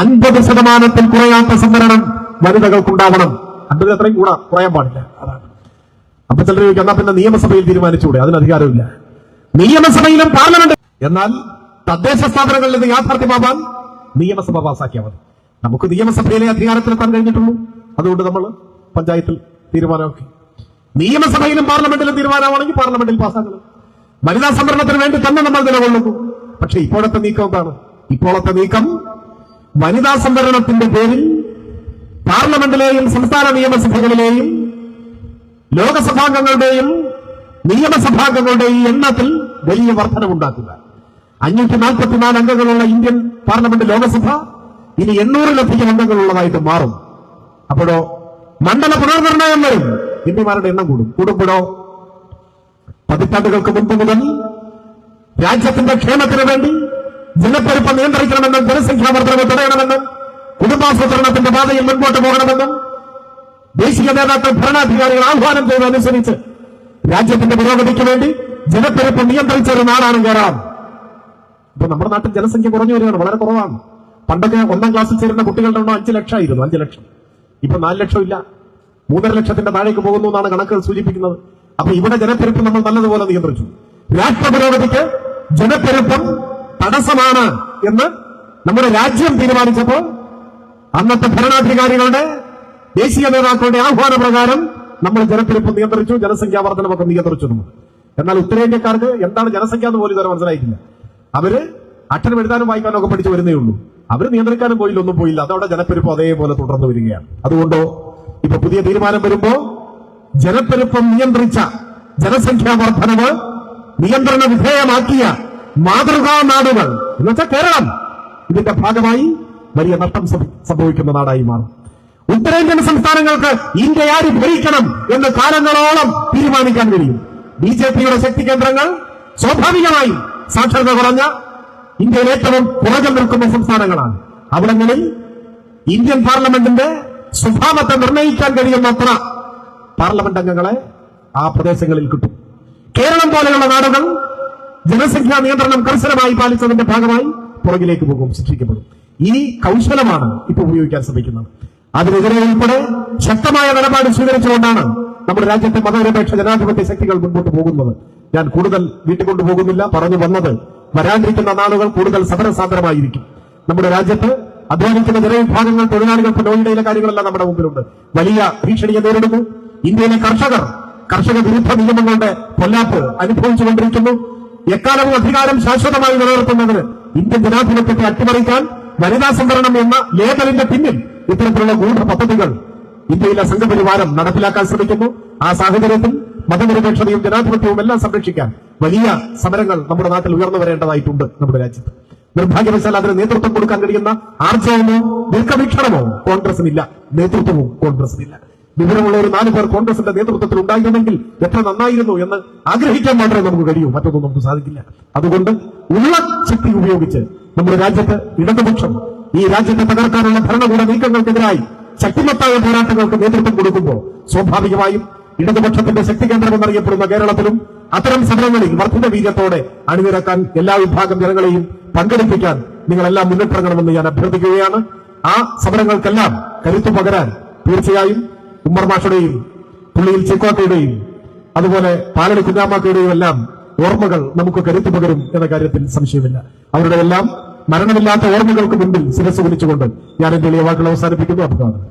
50% കുറയാത്ത സംവരണം വനിതകൾക്കുണ്ടാവണം. 50 എത്രയും കുറയാൻ പാടില്ല. അതാണ്. അപ്പൊ ചിലർ ചോദിക്കും, എന്നാ പിന്നെ നിയമസഭയിൽ തീരുമാനിച്ചുകൂടെ? അതിന് അധികാരമില്ല. നിയമസഭയിലും പാർലമെന്റ്. എന്നാൽ തദ്ദേശ സ്ഥാപനങ്ങളിൽ നിന്ന് യാഥാർത്ഥ്യമാവാൻ നിയമസഭ പാസാക്കിയാൽ മതി. നമുക്ക് നിയമസഭയിലെ അധികാരത്തിലെത്താൻ കഴിഞ്ഞിട്ടുള്ളൂ. അതുകൊണ്ട് നമ്മൾ പഞ്ചായത്തിൽ തീരുമാനമാക്കി. നിയമസഭയിലും പാർലമെന്റിലും തീരുമാനമാണെങ്കിൽ പാർലമെന്റിൽ പാസ്സാക്കണം. വനിതാ സംവരണത്തിന് വേണ്ടി തന്നെ നമ്മൾ നിലകൊള്ളുന്നു. പക്ഷെ ഇപ്പോഴത്തെ നീക്കം എന്താണ്? ഇപ്പോഴത്തെ നീക്കം വനിതാ സംവരണത്തിന്റെ പേരിൽ പാർലമെന്റിലെയും സംസ്ഥാന നിയമസഭകളിലെയും ലോകസഭാംഗങ്ങളുടെയും നിയമസഭാംഗങ്ങളുടെയും എണ്ണത്തിൽ വലിയ വർധനവുണ്ടാക്കുക. 544 അംഗങ്ങളുള്ള ഇന്ത്യൻ പാർലമെന്റ് ലോകസഭ ഇനി 800-ലധികം അംഗങ്ങളുള്ളതായിട്ട് മാറും. അപ്പോഴോ മണ്ഡല പുനർനിർണയം വരും. എംപിമാരുടെ എണ്ണം കൂടുമ്പോഴോ പതിറ്റാണ്ടുകൾക്ക് മുൻപ് മുതൽ രാജ്യത്തിന്റെ ക്ഷേമത്തിന് വേണ്ടി ജനപ്പെരുപ്പം നിയന്ത്രിക്കണമെന്നും ജനസംഖ്യാ വർദ്ധനവ് തടയണമെന്നും കുടുംബാസൂത്രണത്തിന്റെ പാതയിൽ മുൻപോട്ട് പോകണമെന്നും ദേശീയ നേതാക്കൾ ഭരണാധികാരികൾ ആഹ്വാനം ചെയ്തതനുസരിച്ച് രാജ്യത്തിന്റെ പുരോഗതിക്ക് വേണ്ടി ജനപ്പെരുപ്പം നിയന്ത്രിച്ച ഒരു നാടാണ് കേരളം. ഇപ്പൊ നമ്മുടെ നാട്ടിൽ ജനസംഖ്യ കുറഞ്ഞു വരികയാണ്, വളരെ കുറവാണ്. പണ്ടൊക്കെ 1ാം ക്ലാസ്സിൽ ചേരുന്ന കുട്ടികളുടെ എണ്ണം 5 ലക്ഷമായിരുന്നു. 5 ലക്ഷം. ഇപ്പൊ 4 ലക്ഷം ഇല്ല, 3.5 ലക്ഷത്തിന്റെ താഴേക്ക് പോകുന്നു എന്നാണ് കണക്കുകൾ സൂചിപ്പിക്കുന്നത്. അപ്പൊ ഇവിടെ ജനപ്പെരുപ്പം നമ്മൾ നല്ലതുപോലെ നിയന്ത്രിച്ചു. രാഷ്ട്ര പുരോഗതിക്ക് ജനപ്പെരുപ്പം തടസ്സമാണ് എന്ന് നമ്മുടെ രാജ്യം തീരുമാനിച്ചപ്പോൾ അന്നത്തെ ഭരണാധികാരികളുടെ ദേശീയ നേതാക്കളുടെ ആഹ്വാന പ്രകാരം നമ്മൾ ജനപ്പെരുപ്പം നിയന്ത്രിച്ചു, ജനസംഖ്യാ വർധനമൊക്കെ നിയന്ത്രിച്ചു. എന്നാൽ ഉത്തരേന്ത്യക്കാർക്ക് എന്താണ് ജനസംഖ്യ എന്ന് പോലും ഇതുവരെ മനസ്സിലായിട്ടില്ല. അവര് അക്ഷരം എഴുതാനും വായിക്കാനും ഒക്കെ പഠിച്ചു വരുന്നേ ഉള്ളൂ. അവർ നിയന്ത്രിക്കാനും ഒന്നും പോയില്ല. അതവിടെ ജനപ്പെരുപ്പം അതേപോലെ തുടർന്നു വരികയാണ്. അതുകൊണ്ടോ ഇപ്പൊ പുതിയ തീരുമാനം വരുമ്പോ ജനപ്പെരുപ്പം നിയന്ത്രിച്ച ജനസംഖ്യാ വർധനവ് നിയന്ത്രണ വിധേയമാക്കിയ മാതൃകാ നാടുകൾ എന്നുവെച്ചാൽ കേരളം ഇതിന്റെ ഭാഗമായി വലിയ നഷ്ടം സംഭവിക്കുന്ന നാടായി മാറും. ഉത്തരേന്ത്യൻ സംസ്ഥാനങ്ങൾക്ക് ഇന്ത്യ ആര് ഭരിക്കണം എന്ന് കാലങ്ങളോളം തീരുമാനിക്കാൻ കഴിയും. BJPയുടെ ശക്തി കേന്ദ്രങ്ങൾ സ്വാഭാവികമായും സാക്ഷരത കുറഞ്ഞ ഇന്ത്യയിൽ ഏറ്റവും പുറകിൽ നിൽക്കുന്ന സംസ്ഥാനങ്ങളാണ്. അവിടങ്ങളിൽ ഇന്ത്യൻ പാർലമെന്റിന്റെ സ്വഭാവത്തെ നിർണ്ണയിക്കാൻ കഴിയുന്നത്ര പാർലമെന്റ് അംഗങ്ങളെ ആ പ്രദേശങ്ങളിൽ കിട്ടും. കേരളം പോലെയുള്ള നാടുകൾ ജനസംഖ്യാ നിയന്ത്രണം കർശനമായി പാലിച്ചതിന്റെ ഭാഗമായി പുറകിലേക്ക് പോകും, ശിക്ഷിക്കപ്പെടും. ഈ കൗശലമാണ് ഇപ്പൊ ഉപയോഗിക്കാൻ ശ്രമിക്കുന്നത്. അതിനെതിരെ ഉൾപ്പെടെ ശക്തമായ നിലപാട് സ്വീകരിച്ചുകൊണ്ടാണ് നമ്മുടെ രാജ്യത്തെ മതനിരപേക്ഷ ജനാധിപത്യ ശക്തികൾ മുൻപോട്ട് പോകുന്നത്. ഞാൻ കൂടുതൽ വീട്ടിക്കൊണ്ടുപോകുന്നില്ല. പറഞ്ഞു വന്നത് വരാനിരിക്കുന്ന നാളുകൾ കൂടുതൽ സമരസാന്ദ്രമായിരിക്കും. നമ്മുടെ രാജ്യത്ത് അധ്വാനിക്കുന്ന ജനവിഭാഗങ്ങൾ, തൊഴിലാളികൾക്ക് നോയിഡയിലെ കാര്യങ്ങളെല്ലാം നമ്മുടെ മുമ്പിലുണ്ട്. വലിയ ഭീഷണിയെ നേരിടുന്നു. ഇന്ത്യയിലെ കർഷക വിരുദ്ധ നിയമങ്ങളുടെ പൊല്ലാപ്പ് അനുഭവിച്ചുകൊണ്ടിരിക്കുന്നു. എക്കാലവും അധികാരം ശാശ്വതമായി നിലനിർത്തുന്നതിന് ഇന്ത്യൻ ജനാധിപത്യത്തെ അട്ടിമറിക്കാൻ വനിതാ സംവരണം എന്ന ലേബലിന്റെ പിന്നിൽ ഇത്തരത്തിലുള്ള ഗൂഢ പദ്ധതികൾ ഇന്ത്യയിലെ സംഘപരിവാരം നടപ്പിലാക്കാൻ ശ്രമിക്കുന്നു. ആ സാഹചര്യത്തിൽ മതനിരപേക്ഷതയും ജനാധിപത്യവും എല്ലാം സംരക്ഷിക്കാൻ വലിയ സമരങ്ങൾ നമ്മുടെ നാട്ടിൽ ഉയർന്നു വരേണ്ടതായിട്ടുണ്ട്. നമ്മുടെ രാജ്യത്ത് നിർഭാഗ്യവശാൽ അതിന് നേതൃത്വം കൊടുക്കാൻ കഴിയുന്ന ആർജവമോ ദീർഘവീക്ഷണമോ കോൺഗ്രസിനില്ല, നേതൃത്വവും കോൺഗ്രസിനില്ല. വിവരമുള്ള ഒരു 4 പേർ കോൺഗ്രസിന്റെ നേതൃത്വത്തിൽ ഉണ്ടായിരുന്നെങ്കിൽ എത്ര നന്നായിരുന്നു എന്ന് ആഗ്രഹിക്കാൻ മാത്രമേ നമുക്ക് കഴിയൂ, മറ്റൊന്നും നമുക്ക് സാധിക്കില്ല. അതുകൊണ്ട് ഉള്ള ശക്തി ഉപയോഗിച്ച് നമ്മുടെ രാജ്യത്ത് ഇടതുപക്ഷം ഈ രാജ്യത്തെ തകർക്കാനുള്ള ഭരണകൂട നീക്കങ്ങൾക്കെതിരായി ശക്തിമത്തായ പോരാട്ടങ്ങൾക്ക് നേതൃത്വം കൊടുക്കുമ്പോൾ സ്വാഭാവികമായും ഇടതുപക്ഷത്തിന്റെ ശക്തി കേന്ദ്രമെന്നറിയപ്പെടുന്ന കേരളത്തിലും അത്തരം സമരങ്ങളിൽ വർദ്ധിത വീര്യത്തോടെ അണിനിരക്കാൻ എല്ലാ വിഭാഗം ജനങ്ങളെയും പങ്കെടുപ്പിക്കാൻ നിങ്ങളെല്ലാം മുന്നിട്ടിറങ്ങണമെന്ന് ഞാൻ അഭ്യർത്ഥിക്കുകയാണ്. ആ സമരങ്ങൾക്കെല്ലാം കരുത്തു പകരാൻ തീർച്ചയായും ഉമ്മർ മാഷയുടെയും പുള്ളിയിൽ ചിക്കോട്ടയുടെയും അതുപോലെ പാലടി കുഞ്ഞാമാക്കയുടെയും എല്ലാം ഓർമ്മകൾ നമുക്ക് കരുത്തു പകരും എന്ന കാര്യത്തിൽ സംശയമില്ല. അവരുടെ എല്ലാം മരണമില്ലാത്ത ഓർമ്മകൾക്ക് മുൻപിൽ ശിരസ് കുനിച്ചുകൊണ്ട് ഞാൻ എന്റെ എളിയ വാക്കുകൾ അവസാനിപ്പിക്കുന്നു. അഭിവാദനം.